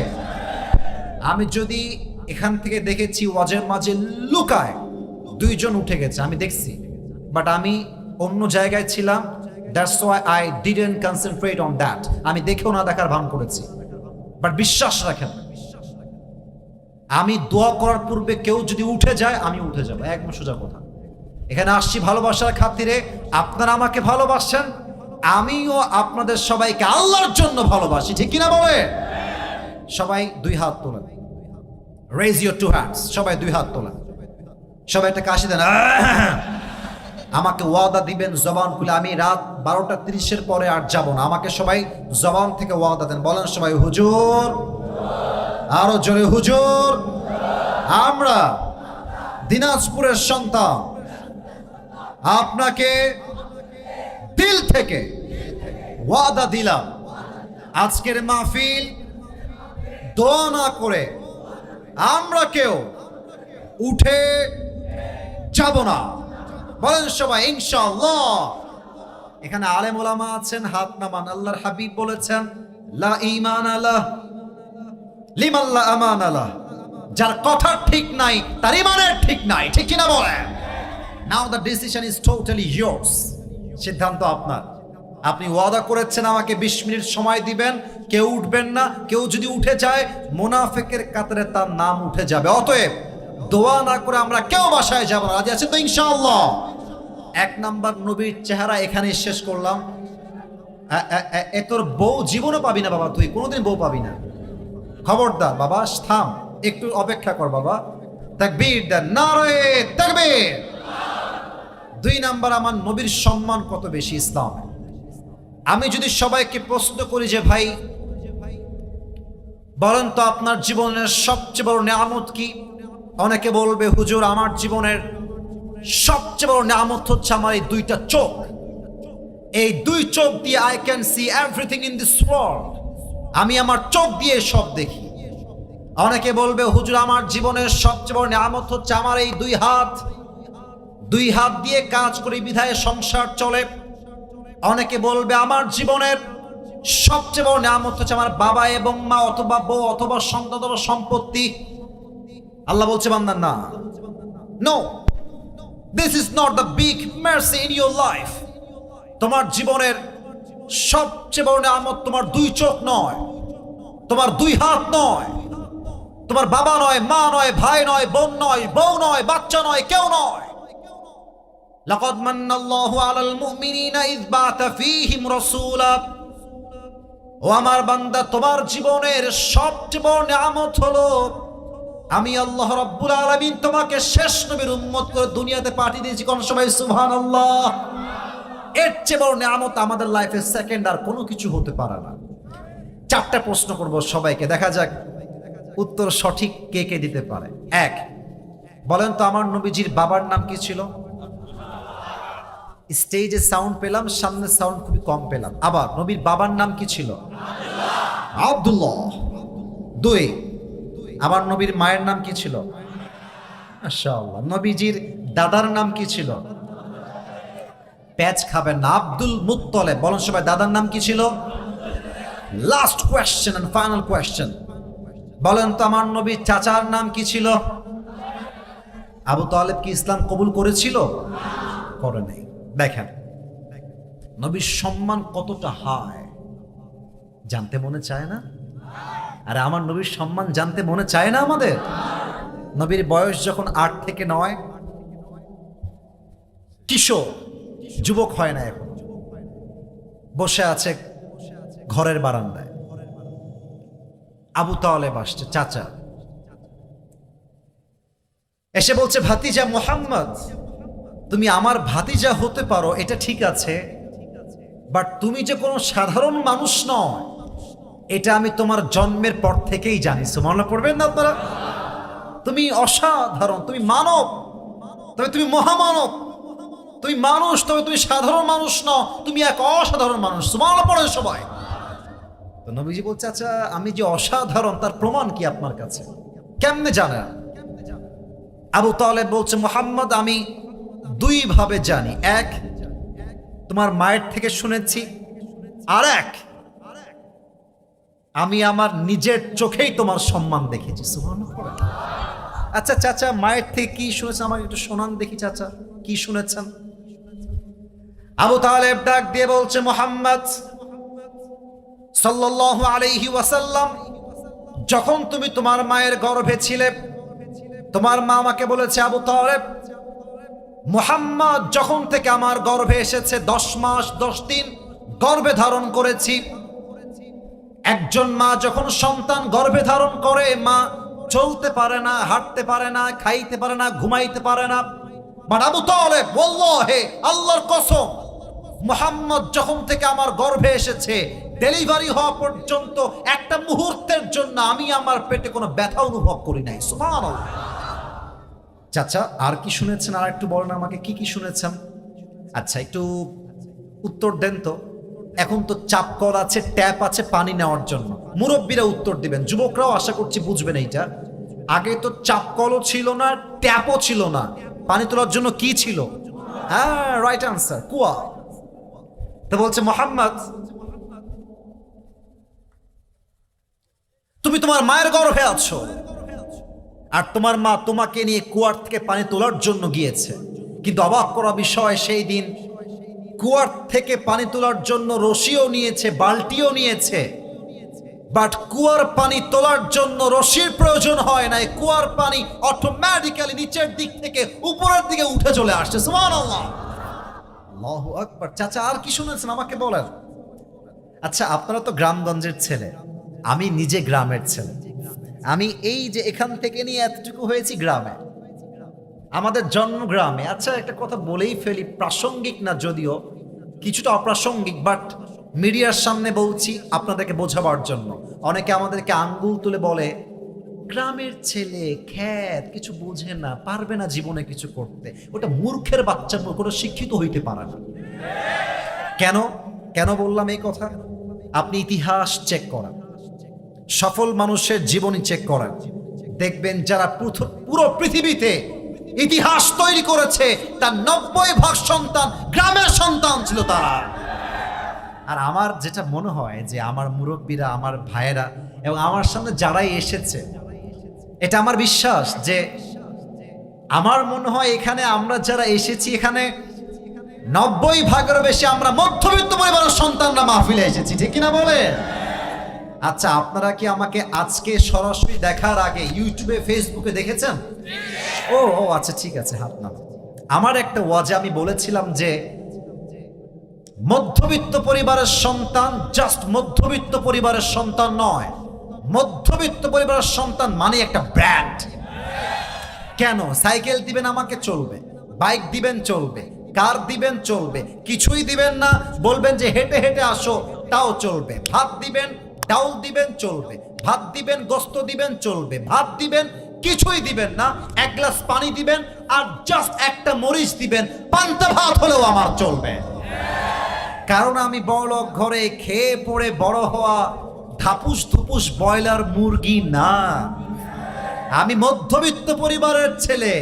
আমি যদি এখান থেকে দেখেছি ওয়াজের মাঝে লুকায় দুইজন উঠে গেছে, আমি দেখছি, বাট আমি অন্য জায়গায় ছিলাম, that's why I didn't concentrate on that. আমি দেখেও না দেখার ভান করেছি। বাট বিশ্বাস রাখেন, আমি দোয়া করার পূর্বে কেউ যদি উঠে যায় আমি উঠে যাবো, একদম সোজা কথা। এখানে আসছি ভালোবাসার খাতিরে, আপনারা আমাকে ভালোবাসছেন, আমিও আপনাদের সবাইকে আল্লাহর জন্য ভালোবাসি, ঠিক কিনা বলে? সবাই দুই হাত তোলেন, রেজ ইউর টু হ্যান্ডস, সবাই দুই হাত তোলেন, সবাই একটা কাশি দেন। আমাকে ওয়াদা দিবেন জবান খুলে, আমি রাত 12:30 পরে আর যাব না। আমাকে সবাই জবান থেকে ওয়াদা দেন, বলেন সবাই হুজুর, আরো জোরে হুজুর, আমরা দিনাজপুরের সন্তান আপনাকে দিল থেকে ওয়াদা দিলাম, আজকের মাহফিল দোয়া না করে আমরা কেউ উঠে যাব না। বলেন সবাই ইনশাআল্লাহ। এখানে আলেম ওলামা আছেন, হাত নামান। আল্লাহর হাবিব বলেছেন লা ঈমান আলাহ লিমান লা আমান আলাহ, যার কথা ঠিক নাই তার ঈমানের ঠিক নাই, ঠিক কিনা বলেন? Now the decision is totally yours, সিদ্ধান্ত আপনার। আপনি ওয়াদা করেছেন আমাকে 20 মিনিট সময় দিবেন, কেউ উঠবেন না। কেউ যদি উঠে যায় মুনাফিকের কাতারে তার নাম উঠে যাবে। অতএব দোয়া না করে আমরা কেউ বাসায় যাব না। রাজি আছেন তো ইনশাআল্লাহ? 1 নাম্বার নবীর চেহারা এখানে শেষ করলাম। এ তোর বউ জীবনও পাবি না বাবা, তুই কোনোদিন বউ পাবি না, খবরদার বাবা, থাম, একটু অপেক্ষা কর বাবা। তাকবীর দেন, নারে তাকবীর। 2 নাম্বার, আমার নবীর সম্মান কত বেশি ইসলামে। আমি যদি সবাইকে প্রশ্ন করি যে ভাই বলেন তো আপনার জীবনের সবচেয়ে বড় নিয়ামত কি? অনেকে বলবে হুজুর আমার জীবনের সবচেয়ে বড় নিয়ামত হচ্ছে আমার এই 2টা চোখ। এই 2 চোখ দিয়ে I can see everything in this world. আমি আমার চোখ দিয়ে সব দেখি। অনেকে বলবে হুজুর আমার জীবনের সবচেয়ে বড় নিয়ামত হচ্ছে আমার এই 2 হাত। 2 হাত দিয়ে কাজ করি বিধায় সংসার চলে। অনেকে বলবে আমার জীবনের সবচেয়ে বড় নিয়ামত হচ্ছে আমার বাবা এবং মা, অথবা বউ, অথবা সন্তান, অথবা সম্পত্তি। আল্লাহ বলছে বান্দা না, no, this is not the big mercy in your life. তোমার জীবনের সবচেয়ে বড় নিয়ামত তোমার 2 চোখ নয়, তোমার 2 হাত নয়, তোমার বাবা নয়, মা নয়, ভাই নয়, বোন নয়, বউ নয়, বাচ্চা নয়, কেউ নয়। লাকাদ মান্নাল্লাহু আলাল মুমিনিনা ইয বা'আথা ফীহিম রাসূলা। ও আমার বান্দা, তোমার জীবনের সবচেয়ে বড় নিয়ামত হলো আমি আল্লাহ রাব্বুল আলামিন তোমাকে শেষ নবীর উম্মত করে দুনিয়াতে পাঠিয়ে দিয়েছি। কোন সবাই সুবহানাল্লাহ। এর চেয়ে বড় নিয়ামত আমাদের লাইফে সেকেন্ড আর কোনো কিছু হতে পারে না। 4টা প্রশ্ন করব সবাইকে, দেখা যাক উত্তর সঠিক কে কে দিতে পারে। 1, বলেন তো আমার নবীজির বাবার নাম কি ছিল? স্টেজে সাউন্ড পেলাম, সামনে সাউন্ড খুবই কম পেলাম। আবার নবীর বাবার নাম কি ছিল? আব্দুল্লাহ। 2, আমার নবীর মায়ের নাম কি ছিল? মাশাআল্লাহ। নবীজির দাদার নাম কি ছিল? প্যাচ খাবেন না, আব্দুল মুত্তালিব। বলেন সবাই দাদার নাম কি ছিল? Last question and final question, বলেন তো আমার নবীর চাচার নাম কি ছিল? আবু তালেব কি ইসলাম কবুল করেছিল? করে নাই। দেখেন নবীর সম্মান কতটা হাই, জানতে মনে চায় না? আরে আমার নবীর সম্মান জানতে মনে চায় না আমাদের? নবীর বয়স যখন 8 থেকে 9, কিশোর, যুবক হয় না এখন, বসে আছে ঘরের বারান্দায়। আবু তালেব আসছে, চাচা, এসে বলছে ভাতিজা মুহাম্মদ, তুমি আমার ভাতিজা হতে পারো এটা ঠিক আছে, বাট তুমি যে কোনো সাধারণ মানুষ নয় এটা আমি তোমার জন্মের পর থেকেই জানি। সুবহানাল্লাহ পড়বেন না আপনারা? তুমি অসাধারণ, তুমি মানব, তবে তুমি মহামানব, তুমি মানুষ, তবে তুমি সাধারণ মানুষ নও, তুমি এক অসাধারণ মানুষ। সুবহানাল্লাহ পড়েন সবাই। তো নবীজি বলছে আচ্ছা আমি যে অসাধারণ তার প্রমাণ কি আপনার কাছে, কেমনে জানেন? আবু তালেব বলছে মুহাম্মদ আমি 2 ভাবে জানি। 1, তোমার মায়ের থেকে শুনেছি, আমি আমার নিজের চোখেই তোমার সম্মান দেখেছি। সুবহানাল্লাহ। আচ্ছা চাচা, মায়ের থেকে কি শুনেছেন আমাকে একটু শোনান দেখি। চাচা কি শুনেছেন? আবু তালেব ডাক দিয়ে বলছে, মুহাম্মদ সাল্লাল্লাহু আলাইহি ওয়াসাল্লাম, যখন তুমি তোমার মায়ের গর্ভে ছিলে, তোমার মা আমাকে বলেছে, আবু তালেব, মুহাম্মদ যখন থেকে আমার গর্ভে এসেছে 10 মাস 10 দিন গর্ভে ধারণ করেছি। একজন মা যখন সন্তান গর্ভে ধারণ করে, মা চলতে পারে না, হাঁটতে পারে না, খাইতে পারে না, ঘুমাইতে পারে না। বাট আবু তালেব, ওয়াল্লাহি, আল্লাহর কসম, মুহাম্মদ যখন থেকে আমার গর্ভে এসেছে, ডেলিভারি হওয়া পর্যন্ত একটা মুহূর্তের জন্য আমি আমার পেটে কোনো ব্যথা অনুভব করি নাই। সুবহানাল্লাহ। চাচা আর কি শুনেছেন? আর একটু বলেন আমাকে কি কি শুনেছেন। আচ্ছা একটু উত্তর দেন তো। এখন তো চাপকল আছে, ট্যাপ আছে পানি নেওয়ার জন্য। মুরব্বীরা উত্তর দিবেন, যুবকরাও আশা করছি বুঝবেন এইটা। আগে তো চাপকলও ছিল না, ট্যাপও ছিল না, পানি তোলার জন্য কি ছিল? হ্যাঁ, রাইট আনসার, কুয়া। তো বলছে, মুহাম্মদ তুমি তোমার মায়ের গর্ভে আছো, আর তোমার মা তোমাকে নিয়ে কুয়ার থেকে পানি তোলার জন্য গিয়েছে। কিন্তু অবাক করা বিষয়, সেই দিন কুয়ার থেকে পানি তোলার জন্য রশিও নিয়েছে, বালতিও নিয়েছে, বাট কুয়ার পানি তোলার জন্য রশির প্রয়োজন হয় না। কুয়ার পানি অটোমেটিক্যালি নিচের দিক থেকে উপরের দিকে উঠে চলে আসছে। সুবহানাল্লাহ, আল্লাহু আকবার। চাচা আর কি শুনেছেন আমাকে বলেন। আচ্ছা আপনারা তো গ্রামগঞ্জের ছেলে, আমি নিজে গ্রামের ছেলে। আমি এই যে এখান থেকে নিয়ে এতটুকু হয়েছি গ্রামে, আমাদের জন্ম গ্রামে। আচ্ছা একটা কথা বলেই ফেলি, প্রাসঙ্গিক না যদিও, কিছুটা অপ্রাসঙ্গিক, বাট মিডিয়ার সামনে বলছি আপনাদেরকে বোঝাবার জন্য। অনেকে আমাদেরকে আঙ্গুল তুলে বলে, গ্রামের ছেলে, খ্যাত, কিছু বোঝে না, পারবে না জীবনে কিছু করতে। ওটা মূর্খের বাচ্চা, কোনো শিক্ষিত হইতে পারে না। কেন কেন বললাম এই কথা? আপনি ইতিহাস চেক করেন, সফল মানুষের জীবনী চেক করেন, দেখবেন যারা পুরো পৃথিবীতে ইতিহাস তৈরি করেছে তার 90% সন্তান গ্রামের সন্তান ছিল তারা। আর আমার যেটা মনে হয় যে আমার মুরব্বীরা, আমার ভাইয়েরা এবং আমার সামনে যারাই এসেছে, এটা আমার বিশ্বাস যে আমার মনে হয় এখানে আমরা যারা এসেছি, এখানে 90%-এরও বেশি আমরা মধ্যবিত্ত পরিবারের সন্তানরা মাহফিলে এসেছি, ঠিক কিনা বলে? আচ্ছা আপনারা কি আমাকে আজকে সরাসরি দেখার আগে ইউটিউবে, ফেসবুকে দেখেছেন? ও আচ্ছা ঠিক আছে, হাত নাম। আমার একটা ওয়াজে আমি বলেছিলাম যে মধ্যবিত্ত পরিবারের সন্তান জাস্ট মধ্যবিত্ত পরিবারের সন্তান নয়, মধ্যবিত্ত পরিবারের সন্তান মানে একটা ব্র্যান্ড। কেন? সাইকেল দিবেন আমাকে, চলবে, বাইক দিবেন চলবে, কার দিবেন চলবে, কিছুই দিবেন না বলবেন যে হেঁটে হেঁটে আসো, তাও চলবে। ভাত দিবেন, ডাউল দিবেন চলবে, ভাত দিবেন, গোস্ত দিবেন চলবে, ভাত দিবেন, কিছুই দিবেন না, এক গ্লাস পানি দিবেন আর জাস্ট একটা মরিচ দিবেন, পান্তা ভাত হলেও আমার চলবে। কারণ আমি বড়লোক ঘরে খেয়ে পড়ে বড় হওয়া ধাপুস ধুপুস ব্রয়লার মুরগি না, আমি মধ্যবিত্ত পরিবারের ছেলে।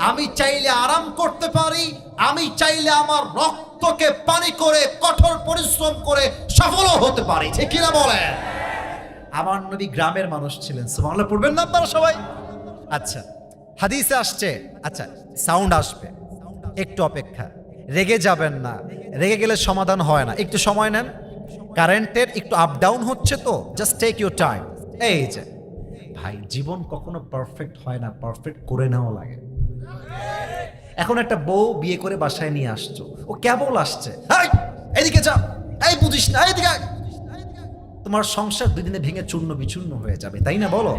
আমি চাইলে আরাম করতে পারি, আমি চাইলে আমার রক্তকে পানি করে কঠোর পরিশ্রম করে সফলও হতে পারি, ঠিক কিনা বলে? আমার নবী গ্রামের মানুষ ছিলেন। সুবহানাল্লাহ পড়বেন না আপনারা সবাই? আচ্ছা হাদিসে আসছে, আচ্ছা সাউন্ড আসবে, একটু অপেক্ষা, রেগে যাবেন না, রেগে গেলে সমাধান হয় না, একটু সময় নেন। কারেন্টের একটু আপ ডাউন হচ্ছে তো, জাস্ট টেক ইউর টাইম। এই যে ভাই, জীবন কখনো পারফেক্ট হয় না, পারফেক্ট করে নেওয়া লাগে। এখন একটা বউ বিয়ে করে বাসায় নিয়ে আসছো, ও কেবল আসছে, এদিকে যা, এই বুঝিস না, এইদিকে। তোমার সংসার 2 দিনে ভেঙে চূর্ণ বিচূর্ণ হয়ে যাবে, তাই না বলো?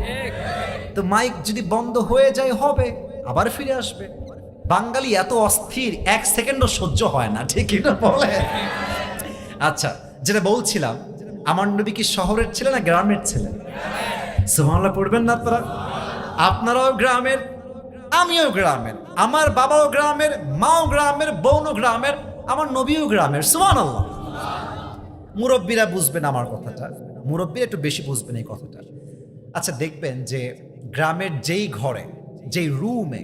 তো মাইক যদি বন্ধ হয়ে যায় হবে, আবার ফিরে আসবে। বাঙালি এত অস্থির, 1 সেকেন্ডও সহ্য হয় না, ঠিক না বলে? আচ্ছা যেটা বলছিলাম, আমার নবী কি শহরের ছেলে না গ্রামের ছেলে? সুবহানাল্লাহ পড়বেন না আপনারা? আপনারাও গ্রামের, আমিও গ্রামের, আমার বাবাও গ্রামের, মাও গ্রামের, বোনও গ্রামের, আমার নবীও গ্রামের। সুবহানাল্লাহ। মুরব্বীরা বুঝবেন আমার কথাটা, মুরব্বীরা একটু বেশি বুঝবেন এই কথাটা। আচ্ছা দেখবেন যে গ্রামের যেই ঘরে, যেই রুমে,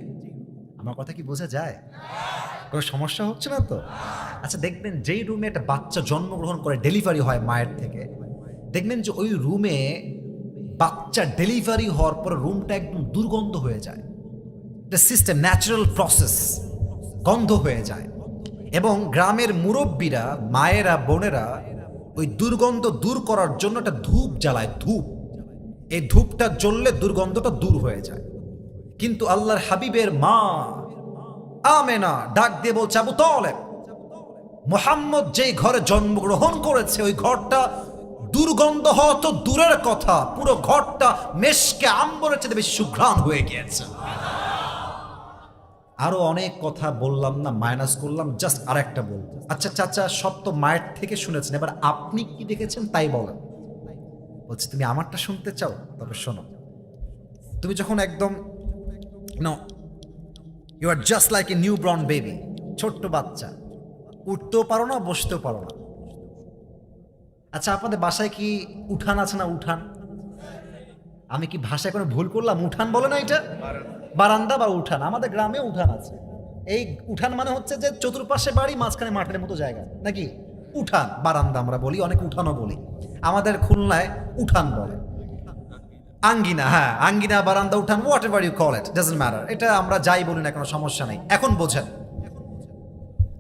আমার কথা কি বোঝা যায়? কোনো সমস্যা হচ্ছে না তো? আচ্ছা দেখবেন যেই রুমে একটা বাচ্চা জন্মগ্রহণ করে, ডেলিভারি হয় মায়ের থেকে, দেখবেন যে ওই রুমে বাচ্চা ডেলিভারি হওয়ার পর রুমটা একদম দুর্গন্ধ হয়ে যায়। এটা সিস্টেম, ন্যাচারাল প্রসেস, গন্ধ হয়ে যায়। এবং গ্রামের মুরব্বীরা, মায়েরা, বোনেরা ওই দুর্গন্ধ দূর করার জন্য একটা ধূপ জ্বালায়, ধূপ। এই ধূপটা জ্বললে দুর্গন্ধটা দূর হয়ে যায়। কিন্তু আল্লাহর হাবিবের মা আমেনা ডাক দিয়ে বলছে, আবু তালেব, মুহাম্মদ যেই ঘরে জন্মগ্রহণ করেছে ওই ঘরটা দুর্গন্ধ হওয়া তো দূরের কথা, পুরো ঘরটা মেশকে আম্বরের চেয়ে বেশি সুঘ্রাণ হয়ে গিয়েছে। আরো অনেক কথা বললাম না, মাইনাস করলাম, জাস্ট আরেকটা বলবো। আচ্ছা চাচা, সব তো মায়ের থেকে শুনেছেন, এবার আপনি কি দেখেছেন তাই বলেন। বলছি, তুমি আমারটা শুনতে চাও? তবে শোনো। তুমি যখন একদম you are just like a newborn baby, ছোট্ট বাচ্চা, উঠতেও পারো না, বসতেও পারো না। আচ্ছা, আপনাদের বাসায় কি উঠান আছে না? উঠান, আমি কি ভাষায় কোনো ভুল করলাম? উঠান বলে না এটা? বারান্দা বা উঠান। আমাদের গ্রামে উঠান আছে। এই উঠান মানে হচ্ছে যে চতুর্পাশে বাড়ি, মাঝখানে মাঠের মতো জায়গা, নাকি? উঠান, বারান্দা আমরা বলি, অনেক উঠানও বলি। আমাদের খুলনায় উঠান বলে, আঙ্গিনা। হ্যাঁ, আঙ্গিনা, বারান্দা, উঠান, whatever you call it, doesn't matter. এটা আমরা যাই বলি না, কোনো সমস্যা নেই। এখন বোঝেন,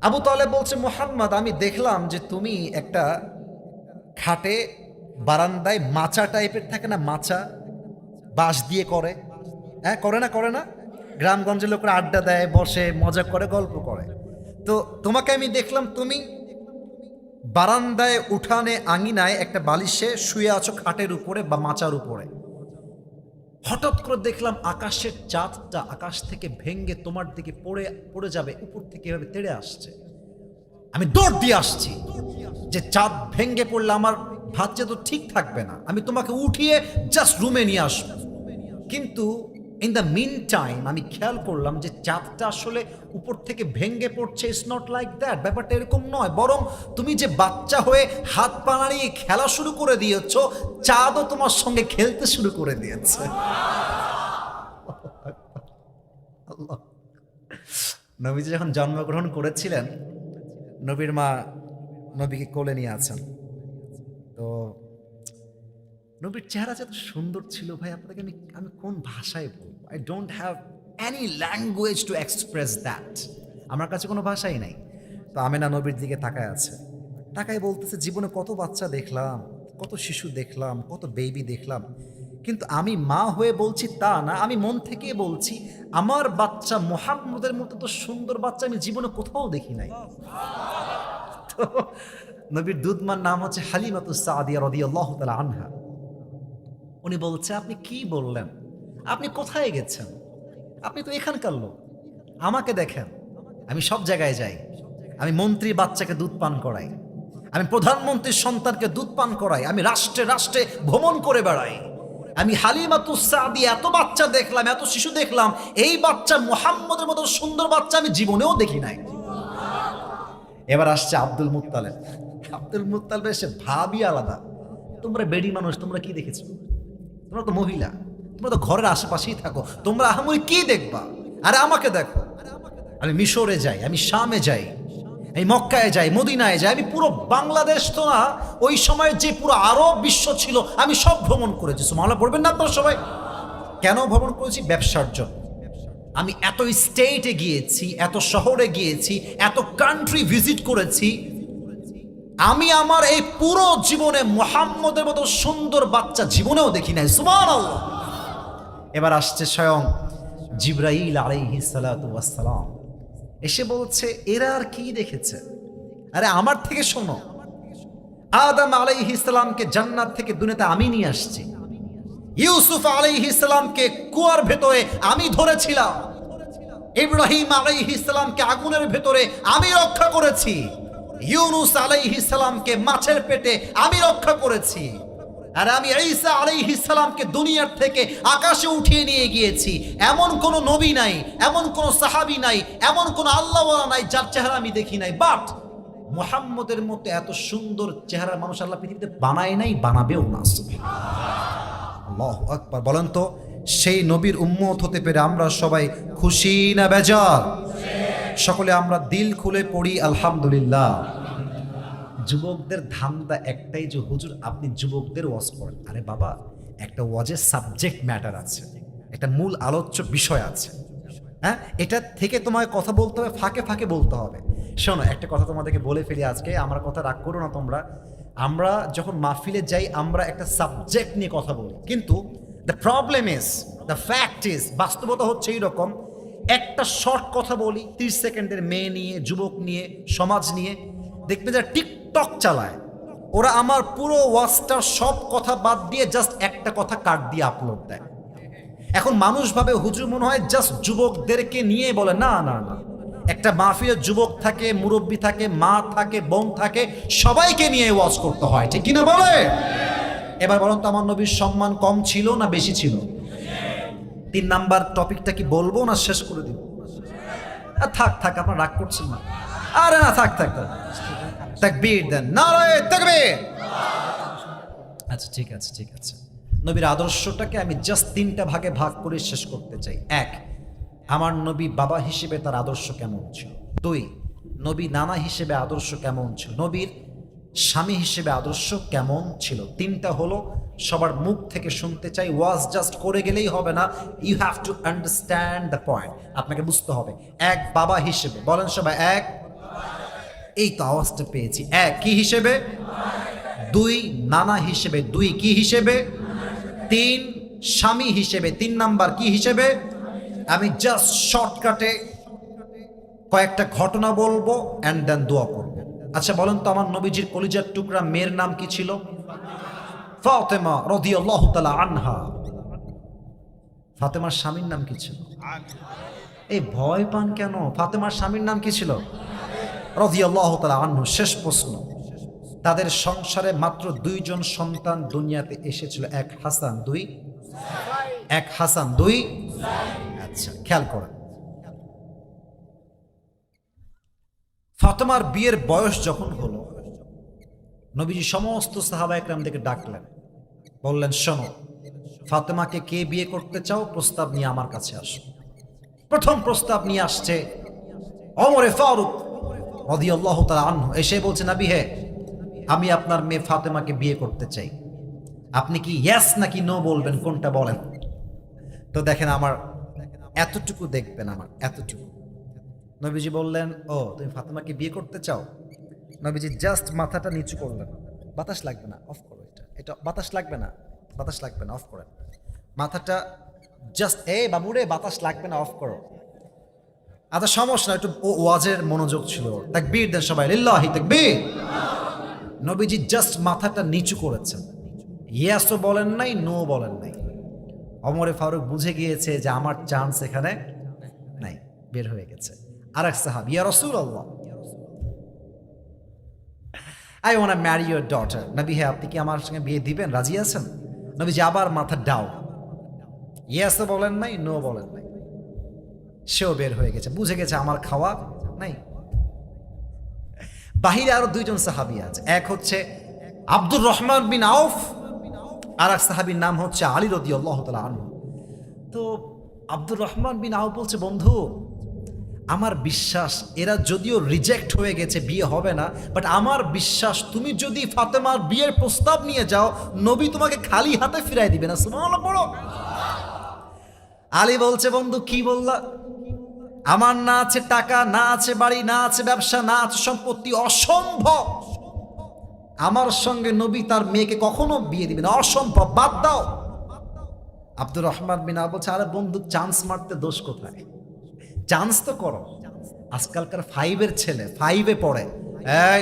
আবু তালেব বলছে, মুহাম্মদ, আমি দেখলাম যে তুমি একটা খাটে বারান্দায় মাচা টাইপের থাকে না, মাচা বাঁশ দিয়ে করে, হ্যাঁ, করে না? করে না? গ্রামগঞ্জের লোকরা আড্ডা দেয়, বসে, মজা করে, গল্প করে। তো তোমাকে আমি দেখলাম তুমি বারান্দায়, উঠানে, আঙিনায় একটা বালিশে শুয়ে আছো, খাটের উপরে বা মাচার উপরে। হঠাৎ করে দেখলাম আকাশের চাঁদটা আকাশ থেকে ভেঙ্গে তোমার দিকে পড়ে যাবে, উপর থেকে এভাবে তেড়ে আসছে। আমি দৌড় দিয়ে আসছি যে চাঁদ ভেঙ্গে পড়লে আমার ভাজ্যে তো ঠিক থাকবে না, আমি তোমাকে উঠিয়ে জাস্ট রুমে নিয়ে আসবো। কিন্তু ইন দ্য মিন টাইম আমি খেয়াল করলাম যে চাঁদটা আসলে উপর থেকে ভেঙ্গে পড়ছে। ইটস নট লাইক দ্যাট, ব্যাপারটা এরকম নয়। বরং তুমি যে বাচ্চা হয়ে হাত পা নাড়িয়ে খেলা শুরু করে দিয়েছ, চাঁদও তোমার সঙ্গে খেলতে শুরু করে দিয়েছে। আল্লাহ। নবীজি যখন জন্মগ্রহণ করেছিলেন, নবীর মা নবীকে কোলে নিয়ে আছেন। তো নবীর চেহারা এত সুন্দর ছিল ভাই, আপনাকে আমি কোন ভাষায় বলবো? I don't have any language to express that. আমার কাছে কোনো ভাষাই নাই। তো আমেনা নবীর দিকে তাকায় আছে, তাকায় বলতেছে, জীবনে কত বাচ্চা দেখলাম, কত শিশু দেখলাম, কত বেবি দেখলাম, কিন্তু আমি মা হয়ে বলছি তা না, আমি মন থেকে বলছি, আমার বাচ্চা মুহাম্মদের মতো তো সুন্দর বাচ্চা আমি জীবনে কোথাও দেখি নাই। তো নবীর দুধমার নাম হচ্ছে হালিমাতুস সাদিয়া রাদিয়াল্লাহু তাআলা আনহা। উনি বলছে, আপনি কি বললেন? আপনি কোথায় গেছেন? আপনি তো এখানকার লোক, আমাকে দেখেন, আমি সব জায়গায় যাই, আমি মন্ত্রীর বাচ্চাকে দুধ পান করাই, আমি প্রধানমন্ত্রীর সন্তানকে দুধ পান করাই, আমি রাষ্ট্রে রাষ্ট্রে ভ্রমণ করে বেড়াই। আমি হালিমাতুস সাদিয়া এত বাচ্চা দেখলাম, এত শিশু দেখলাম, এই বাচ্চা মুহাম্মদের মতো সুন্দর বাচ্চা আমি জীবনেও দেখি নাই। এবার আসছে আব্দুল মুত্তালিব। আব্দুল মুত্তালিব এসে ভাবই আলাদা। তোমরা বেডি মানুষ, তোমরা কি দেখেছো? তোমরা তো মহিলা, তোমরা তো ঘরের আশেপাশেই থাকো, তোমরা আহামরি কি দেখবা? আরে আমাকে দেখো, আমি মিশরে যাই, আমি শামে যাই, আমি মক্কায় যাই, মদিনায় যাই, আমি পুরো বাংলাদেশ তো না, ওই সময় যে পুরো আরব বিশ্ব ছিল আমি সব ভ্রমণ করেছি। সুবহানাল্লাহ পড়বেন না আপনারা সবাই? কেন ভ্রমণ করেছি? ব্যবসার জন্য। আমি এত স্টেটে গিয়েছি, এত শহরে গিয়েছি, এত কান্ট্রি ভিজিট করেছি, আমি আমার এই পুরো জীবনে মুহাম্মদের মতো সুন্দর বাচ্চা জীবনেও দেখি নাই। সুবহানাল্লাহ। এবার আসছে স্বয়ং জিবরাইল আলাইহিস সালাতু ওয়াস সালাম, এসে বলছে, এরা আর কি দেখেছে? আরে আমার থেকে শোনো, আদম আলাইহিস সালামকে জান্নাত থেকে দুনিয়াতে আমি নিয়ে আসছি, ইউসুফ আলাইহিস সালামকে কুয়ার ভেতরে আমি ধরেছিলাম, ইব্রাহিম আলাইহিস সালামকে আগুনের ভেতরে আমি রক্ষা করেছি, ইউনুস আলাইহিস সালামকে মাছের পেটে আমি রক্ষা করেছি, আর আমি ঈসা আলাইহিস সালামকে দুনিয়ার থেকে আকাশে উঠিয়ে নিয়ে গিয়েছি। এমন কোন নবী নাই, এমন কোন সাহাবী নাই, এমন কোন আল্লাহওয়ালা নাই যার চেহারা আমি দেখি নাই। বাট মুহাম্মদের মতো এত সুন্দর চেহারার মানুষ আল্লাহ পৃথিবীতে বানায় নাই, বানাবেও না। আল্লাহু আকবার। বলেন তো, সেই নবীর উম্মত হতে পেরে আমরা সবাই খুশি না বেজার? সকলে আমরা দিল খুলে পড়ি আলহামদুলিল্লাহ। যুবকদের ধান্দা একটাই যে হুজুর আপনি যুবকদের ওয়াজ করেন। আরে বাবা, একটা ওয়াজের সাবজেক্ট ম্যাটার আছে, একটা মূল আলোচ্য বিষয় আছে। হ্যাঁ, এটা থেকে তোমায় কথা বলতে হবে, ফাঁকে ফাঁকে বলতে হবে। শোনো, একটা কথা তোমাদেরকে বলে ফেলি আজকে, আমার কথা রাগ করো না তোমরা। আমরা যখন মাহফিলে যাই আমরা একটা সাবজেক্ট নিয়ে কথা বলি, কিন্তু the problem is, the fact is, বাস্তবতা হচ্ছে এইরকম, একটা শর্ট কথা বলি 30 সেকেন্ডের মেয়ে নিয়ে, যুবক নিয়ে, সমাজ নিয়ে, দেখবে যারা টিকটক চালায় ওরা আমার পুরো ওয়াজটার সব কথা বাদ দিয়ে জাস্ট একটা কথা কাট দিয়ে আপলোড দেয়। এখন মানুষ ভাবে হুজুর মনে হয় জাস্ট যুবকদেরকে নিয়ে বলে, না না না, একটা মাহফিলের যুবক থাকে, মুরব্বী থাকে, মা থাকে, বোন থাকে, সবাইকে নিয়ে ওয়াজ করতে হয়, ঠিক কিনা বলে? এবার বলুন তো, আমার নবীর সম্মান কম ছিল না বেশি ছিল? 3 নাম্বার টপিকটা কি বলবো না শেষ করে দিব? থাক থাক, আপনার রাগ করছেন না? আরে না, থাক থাক থাক, তাকবীর দেন, নারায়ে তাকবীর। আচ্ছা ঠিক আছে ঠিক আছে। নবীর আদর্শটাকে আমি জাস্ট 3টা ভাগে ভাগ করে শেষ করতে চাই। 1, আমার নবী বাবা হিসেবে তার আদর্শ কেমন ছিল। 2, নবী নানা হিসেবে আদর্শ কেমন ছিল। নবীর স্বামী হিসেবে আদর্শ কেমন ছিল। 3টা হলো সবার মুখ থেকে শুনতে চাই। ওয়াজ জাস্ট করে গেলেই হবে না, you have to understand the point. আপনাকে বুঝতে হবে। 1, বাবা হিসেবে, বলেন সবাই 1। এই তো আওয়াজটা পেয়েছি। 1 কি হিসেবে? 2 নানা হিসেবে। 2 কি হিসেবে? 3 স্বামী হিসেবে। 3 নাম্বার কি হিসেবে? আমি জাস্ট শর্টকাটে কয়েকটা ঘটনা বলবো এন্ড দেন দোয়া করবো। আচ্ছা বলেন তো, আমার নবীজির কলিজার টুকরা মেয়ের নাম কি ছিল? ফাতেমা রাদিয়াল্লাহু তাআলা আনহা। ফাতেমার স্বামীর নাম কি ছিল? এই ভয় পান কেন? ফাতেমার স্বামীর নাম কি ছিল? রাদিয়াল্লাহু তাআলা আনহু। শেষ প্রশ্ন, তাদের সংসারে মাত্র 2 জন সন্তান দুনিয়াতে এসেছিল, 1 হাসান 2 1 হাসান 2। আচ্ছা খেয়াল করেন, ফাতেমার বিয়ের বয়স যখন হলো, নবীজি সমস্ত সাহাবা একরামদেরকে ডাকলেন, বললেন শোনো, ফাতেমাকে কে বিয়ে করতে চাও প্রস্তাব নিয়ে আমার কাছে আসো। প্রথম প্রস্তাব নিয়ে আসছে ওমর ফারুক রাদিয়াল্লাহু তাআলা আনহু। এসে বলছে, নবী হে, আমি আপনার মেয়ে ফাতেমাকে বিয়ে করতে চাই, আপনি কি ইয়েস নাকি নো বলবেন, কোনটা বলেন? তো দেখেন, আমার এতটুকু দেখবেন, আমার এতটুকু। নবীজি বললেন, ও তুমি ফাতেমাকে বিয়ে করতে চাও? নবীজি জাস্ট মাথাটা নিচু করলেন, বাতাস লাগবে না, অফ করো, এটা বাতাস লাগবে না, বাতাস লাগবে না, অফ করেন মাথাটা, জাস্ট বাবুরে বাতাস লাগবে না, অফ করো। আচ্ছা সমস্যা না, একটু ওয়াজের মনোযোগ ছিল। তাকবীর দেন সবাই, লিল্লাহি তাকবীর। নবীজি জাস্ট মাথাটা নিচু করেছেন, ইয়েসও বলেন নাই, নো বলেন নাই। ওমরে ফারুক বুঝে গিয়েছে যে আমার চান্স এখানে নাই, বের হয়ে গেছে। আরেক সাহাবী, ইয়া রাসূলুল্লাহ, I want to marry your daughter. নবী হে, আপনি কি আমার সঙ্গে বিয়ে দিবেন, রাজি আছেন? নবীজি আবার মাথা ডাউন, ইয়েসও বলেন নাই, নো বলেন নাই। সেও বের হয়ে গেছে, বুঝে গেছে আমার খাওয়া নাই। বাহিরে আরো 2 জন সাহাবী আছে, এক হচ্ছে আব্দুর রহমান বিন আউফ, আর এক সাহাবীর নাম হচ্ছে আলী রাদিয়াল্লাহু তাআলা আনহু। তো আব্দুর রহমান বিন আউফ বলছে, বন্ধু আমার বিশ্বাস এরা যদিও রিজেক্ট হয়ে গেছে, বিয়ে হবে না, বাট আমার বিশ্বাস তুমি যদি ফাতেমার বিয়ের প্রস্তাব নিয়ে যাও, নবী তোমাকে খালি হাতে ফিরাই দিবে না। সুবহানাল্লাহ পড়ো। আলী বলছে, বন্ধু কি বললা? আমার না আছে টাকা, না আছে বাড়ি, না আছে ব্যবসা, না আছে সম্পত্তি, অসম্ভব। আমার সঙ্গে নবী তার মেয়েকে কখনো বিয়ে দিবে না, অসম্ভব, বাদ দাও। আব্দুর রহমান বিন আউফ বলছে, আরে বন্ধু চান্স মারতে দোষ কোথায়? চান্স তো করো। আজকালকার 5-এর ছেলে 5-এ পড়ে, এই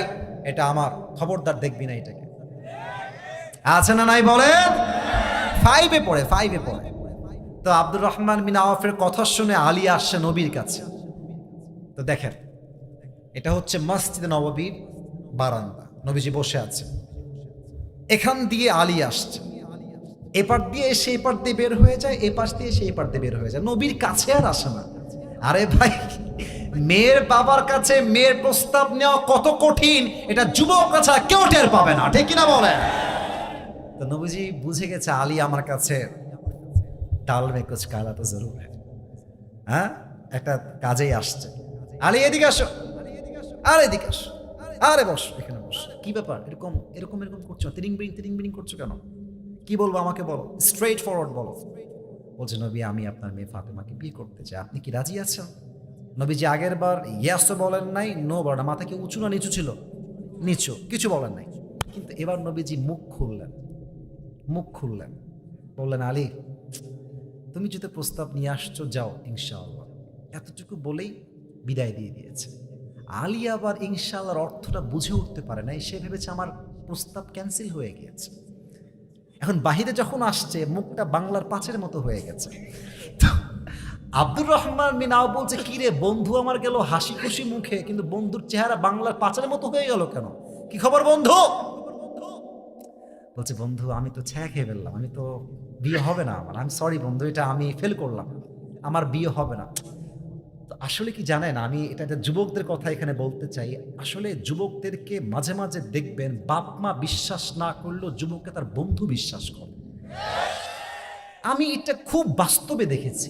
এটা আমার, খবরদার দেখবি না এটাকে, আছে না নাই বলেন? 5-এ পড়ে, 5-এ পড়ে। তো আব্দুর রহমান বিন আউফের কথা শুনে আলী আসছে নবীর কাছে। তো দেখেন, এটা হচ্ছে মসজিদে নববীর বারান্দা, নবীজি বসে আছে, এখান দিয়ে আলী আসছে, এপার দিয়ে এসে এপার দিয়ে বের হয়ে যায়, এপাশ দিয়ে এসে এপার দিয়ে বের হয়ে যায়, নবীর কাছে আর আসে না। আরে ভাই, মেয়ের বাবার কাছে মেয়ের প্রস্তাব নেওয়া কত কঠিন, এটা যুবক কাছে কেউ টের পাবে না, ঠিক কিনা বলে? তো নবীজি বুঝে গেছে আলী আমার কাছে ডাল মে কুছ কালা তো জরুর है, হ্যাঁ একটা কাজেই আসছে। আলী এদিকে আসো, আর এদিকে আসো, আরে বস, এখানে বস। কি ব্যাপার, এরকম এরকম এরকম করছো, তিরিং বিরিং করছো কেন? কি বলবো আমাকে বলো, স্ট্রেট ফরওয়ার্ড বলো। বলছে নবী আমি আপনার মেয়ে ফাতেমাকে বিয়ে করতে চাই, আপনি কি রাজি আছেন? নবীজি আগের বার ইয়াস তো বলেন নাই, নো বলেন না। মাথা কি উঁচু না নিচু ছিল? নিচু, কিছু বলেন নাই। কিন্তু এবার নবীজি মুখ খুললেন, বললেন আলী তুমি যদি প্রস্তাব নিয়ে আসছো যাও ইনশাআল্লাহ, এতটুকু বলেই বিদায় দিয়ে দিয়েছে। আলী আবার ইনশাআল্লাহর অর্থটা বুঝে উঠতে পারে নাই, সে ভেবেছে আমার প্রস্তাব ক্যান্সেল হয়ে গিয়েছে। এখন বাহিরে যখন আসছে মুখটা বাংলার পাঁচের মতো হয়ে গেছে। তো আব্দুর রহমান বিন আওফ বলছে কি রে বন্ধু আমার গেল হাসি খুশি মুখে, কিন্তু বন্ধুর চেহারা বাংলার পাঁচের মতো হয়ে গেল কেন? কি খবর বন্ধু? বলছে বন্ধু আমি তো ছায়া খেয়ে ফেললাম, আমি তো বিয়ে হবে না আমার, আমি সরি বন্ধু, এটা আমি ফেল করলাম, আমার বিয়ে হবে না। তো আসলে কি জানেন, আমি এটা যুবকদের কথা এখানে বলতে চাই। আসলে যুবকদেরকে মাঝে মাঝে দেখবেন বাপ মা বিশ্বাস না করলেও যুবককে তার বন্ধু বিশ্বাস করে। আমি এটা খুব বাস্তবে দেখেছি।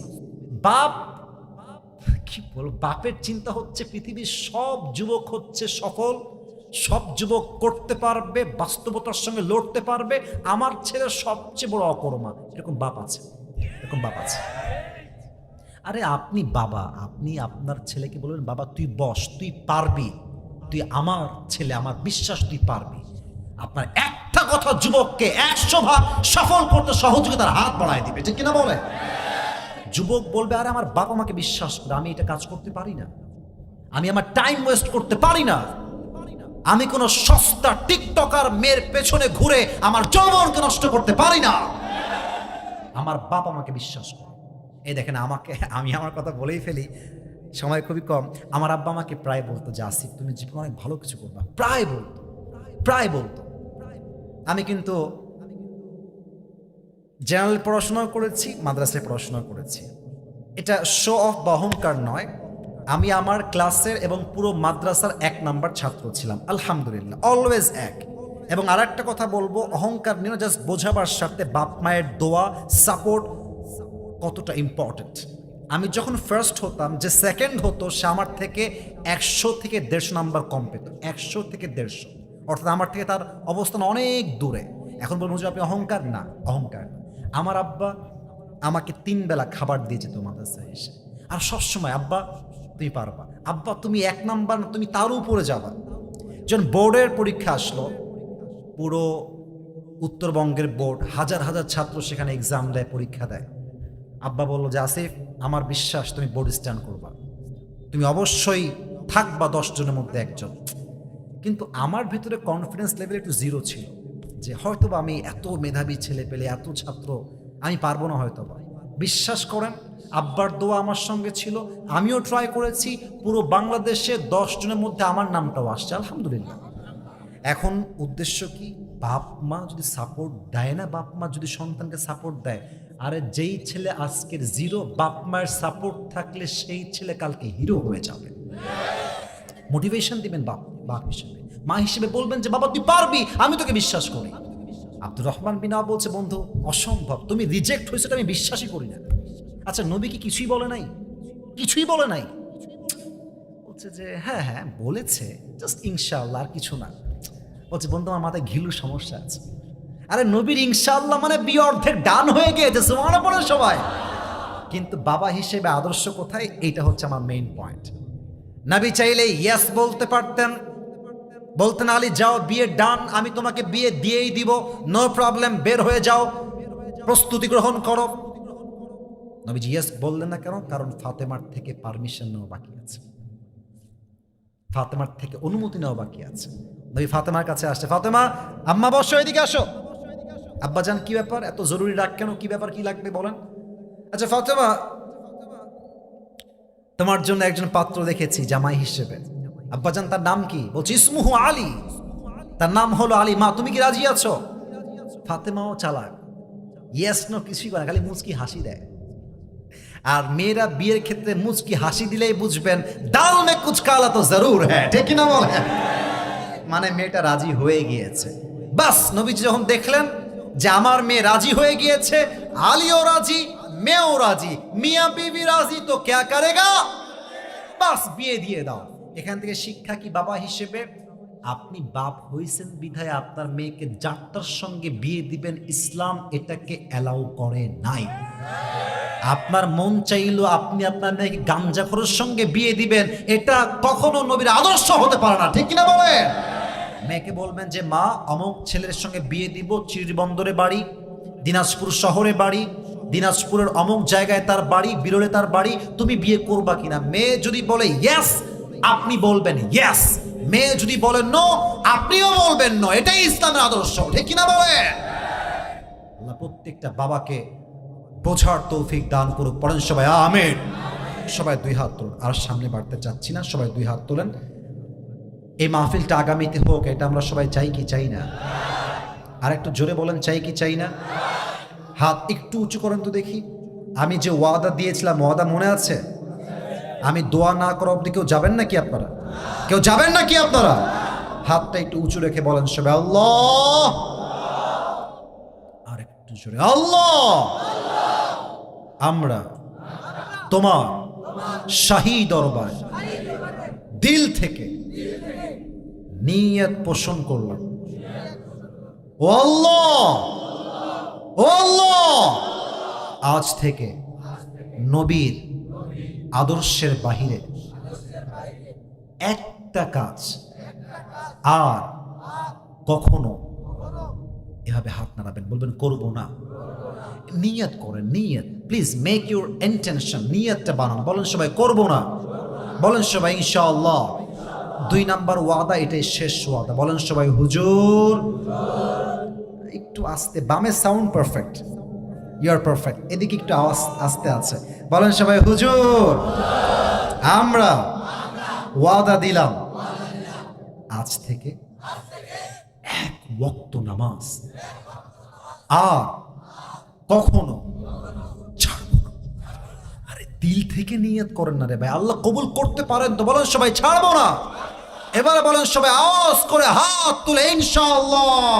বাপ কি বলবো, বাপের চিন্তা হচ্ছে পৃথিবীর সব যুবক হচ্ছে সফল, সব যুবক করতে পারবে, বাস্তবতার সঙ্গে লড়তে পারবে, আমার ছেলে সবচেয়ে বড় অকর্মা। এরকম বাপ আছে, এরকম বাপ আছে। আরে আপনি বাবা, আপনি আপনার ছেলেকে বলবেন বাবা তুই বস, তুই পারবি, তুই আমার ছেলে, আমার বিশ্বাস তুই পারবি। আপনার একটা কথা যুবককে 100 ভাগ সফল করতে সহযোগিতার হাত বাড়ায় দিবে, ঠিক কিনা বলে? যুবক বলবে আরে আমার বাবা আমাকে বিশ্বাস করে, আমি এটা কাজ করতে পারি না, আমি আমার টাইম ওয়েস্ট করতে পারি না, আমি কোনো সস্তা টিকটকার মেয়ের পেছনে ঘুরে আমার যৌবনকে নষ্ট করতে পারি না, আমার বাপ আমাকে বিশ্বাস করে। এই দেখেন আমাকে, আমি আমার কথা বলেই ফেলি, সময় খুবই কম। আমার আব্বা আমাকে প্রায় বলতো যে আসিফ তুমি জীবনে অনেক ভালো কিছু করবা, প্রায় বলতো। আমি কিন্তু জেনারেল পড়াশোনা করেছি, মাদ্রাসায় পড়াশোনা করেছি। এটা শো অফ বা অহংকার নয়, আমি আমার ক্লাসের এবং পুরো মাদ্রাসার 1 নাম্বার ছাত্র ছিলাম আলহামদুলিল্লাহ, অলওয়েজ এক। এবং আর একটা কথা বলবো, অহংকার নিয়ে জাস্ট বোঝাবার সাথে বাপ মায়ের দোয়া সাপোর্ট কতটা ইম্পর্টেন্ট। আমি যখন ফার্স্ট হতাম, যে সেকেন্ড হতো সে আমার থেকে 100 থেকে 150 নাম্বার কম পেত, 100 থেকে 150, অর্থাৎ আমার থেকে তার অবস্থান অনেক দূরে। এখন বলবো যে আপনি অহংকার না, অহংকার না। আমার আব্বা আমাকে 3 বেলা খাবার দিয়ে যেত মাদ্রাসায় এসে, আর সবসময় আব্বা তুমি পারবা, আব্বা তুমি 1 নাম্বার না তুমি তার উপরে যাবা। যখন বোর্ডের পরীক্ষা আসলো, পুরো উত্তরবঙ্গের বোর্ড, হাজার হাজার ছাত্র সেখানে এক্সাম দেয়, পরীক্ষা দেয়। আব্বা বলল যে আসিফ আমার বিশ্বাস তুমি বোর্ড স্ট্যান্ড করবা, তুমি অবশ্যই থাকবা 10 জনের মধ্যে একজন। কিন্তু আমার ভিতরে কনফিডেন্স লেভেল একটু জিরো ছিল, যে হয়তোবা আমি এত মেধাবী ছেলে পেলে, এত ছাত্র, আমি পারবো না হয়তোবা। বিশ্বাস করেন আব্বার দোয়া আমার সঙ্গে ছিল, আমিও ট্রাই করেছি, পুরো বাংলাদেশে 10 জনের মধ্যে আমার নামটাও আসছে আলহামদুলিল্লাহ। এখন উদ্দেশ্য কি, বাপ মা যদি সাপোর্ট দেয় না, বাপ মা যদি সন্তানকে সাপোর্ট দেয়, আরে যেই ছেলে আজকের জিরো, বাপ মায়ের সাপোর্ট থাকলে সেই ছেলে কালকে হিরো হয়ে যাবে। মোটিভেশন দিবেন বাপ হিসেবে, মা হিসেবে বলবেন যে বাবা তুই পারবি, আমি তোকে বিশ্বাস করি। আব্দুর রহমান বিন আওফ বলছে বন্ধু অসম্ভব, তুমি রিজেক্ট হয়েছে আমি বিশ্বাসই করি না। আচ্ছা নবী কি কিছুই বলে নাই? কিছুই বলে নাই। বলছে যে হ্যাঁ হ্যাঁ বলেছে, জাস্ট ইনশাআল্লাহ, আর কিছু না। বলছে বন্ধু আমার মাথায় ঘিলুর সমস্যা আছে। আরে নবীর ইনশাআল্লাহ মানে বিয়ে অর্ধেক ডান হয়ে গিয়েছে, সুবহানাল্লাহ বলে সবাই। কিন্তু বাবা হিসেবে আদর্শ কোথায়, এইটা হচ্ছে আমার মেইন পয়েন্ট। নবী চাইলে ইয়েস বলতে পারতেন, বলতেন আলী যাও বিয়ে ডান, আমি তোমাকে বিয়ে দিয়েই দিব, নো প্রবলেম, বের হয়ে যাও, প্রস্তুতি গ্রহণ করো। নবীজি ইয়েস বললেন না কেন? কারণ ফাতেমার থেকে পারমিশন নেওয়া বাকি আছে, ফাতেমার থেকে অনুমতি নেওয়া বাকি আছে। নবী ফাতেমার কাছে আসছে, ফাতেমা আম্মা বসো, এদিকে আসো। আব্বাজান কি ব্যাপার, এত জরুরি ডাক কেন, কি ব্যাপার, কি লাগবে বলেন। আচ্ছা ফাতেমা তোমার জন্য একজন পাত্র দেখেছি জামাই হিসেবে। আব্বাজান তার নাম কি? বলছি ইসমুহু আলী, তার নাম হলো আলী, মা তুমি কি রাজি আছো? ফাতেমাও চালাক, ইয়েস নো কিছুই করে, খালি মুচকি হাসি দেয়। আর মেয়েরা বিয়ের ক্ষেত্রে মুচকি হাসি দিলেই বুঝবেন দাল মে কুছ কালা তো জরুর হ্যাঁ, ঠিক না বলে? মানে মেয়েটা রাজি হয়ে গিয়েছে। বাস নবীজি যখন দেখলেন যে আমার মেয়ে রাজি হয়ে গিয়েছে, আলীও রাজি, মেয়েও রাজি, মিয়া বিবি রাজি, তো ক্যা করেগা, বাস বিয়ে দিয়ে দাও। এখান থেকে শিক্ষা কি বাবা হিসেবে, আপনি বাপ হয়েছেন বিধায় আপনার মেয়েকে যাত্রার সঙ্গে বিয়ে দিবেন, ইসলাম এটাকে অ্যালাউ করে নাই। আপনার মন চাইলো আপনি আপনার মেয়েকে গাঞ্জাখোরের সঙ্গে বিয়ে দিবেন, এটা কখনো নবীর আদর্শ হতে পারে না, ঠিক কিনা বলেন? মেয়েকে বলবেন যে মা অমুক ছেলের সঙ্গে বিয়ে দিব, চিড়বন্দরে বাড়ি, দিনাজপুর শহরে বাড়ি, দিনাজপুরের অমুক জায়গায় তার বাড়ি, বিরলে তার বাড়ি, তুমি বিয়ে করবা কিনা? মেয়ে যদি বলে ইয়েস, আপনি বলবেন ইয়েস। মেয়ে যদি বলেন নো, আপনিও বলবেন নো। এটাই ইসলামের আদর্শ, ঠিক কিনা বলেন? আল্লাহ প্রত্যেকটা বাবাকে বোঝার তৌফিক দান করুক। পড়েন সবাই আমিন। সবাই দুই হাত তুলুন, আর সামনে বাড়তে চাচ্ছি না, সবাই দুই হাত তোলেন। এই মাহফিলটা আগামীতে হোক, এটা আমরা সবাই চাই কি চাই না? আর একটু জোরে বলেন, চাই কি চাই না? হাত একটু উঁচু করেন তো দেখি। আমি যে ওয়াদা দিয়েছিলাম, ওয়াদা মনে আছে? আমি দোয়া না করা অবধি কেউ যাবেন নাকি আপনারা? কেউ যাবেন নাকি আপনারা? হাতটা একটু উঁচু রেখে বলেন সবাই আল্লাহ। আর একটু জোরে আল্লাহ। আমরা তোমার শাহী দরবার দিল থেকে নিয়ত পোষণ করলাম, ও আল্লাহ, ও আল্লাহ, আজ থেকে নবীর আদর্শের বাহিরে একটা কাজ আর কখনো, এভাবে হাত নাড়াবেন, বলবেন করবো না। নিয়ত করেন, নিয়ত, প্লিজ মেক ইউর ইন্টেনশন, নিয়তটা বানান। বলেন সবাই করবো না, বলেন সবাই ইনশাআল্লাহ। 2 নাম্বার ওয়াদা, এটাই শেষ ওয়াদা। বলেন সবাই হুজুর। একটু আস্তে, বামে sound perfect, you are perfect, এদিকে একটু আওয়াজ আস্তে আছে। বলেন সবাই হুজুর। আমরা ওয়াদা দিলাম আজ থেকে 1 ওয়াক্ত নামাজ আর কখনো ছাড়বো না। আরে দিল থেকে নিয়ত করেন না রে ভাই, আল্লাহ কবুল করতে পারেন তো। বলেন সবাই ছাড়বো না। এবারে বলেন সবাই আওয়াজ করে হাত তুলে ইনশাআল্লাহ।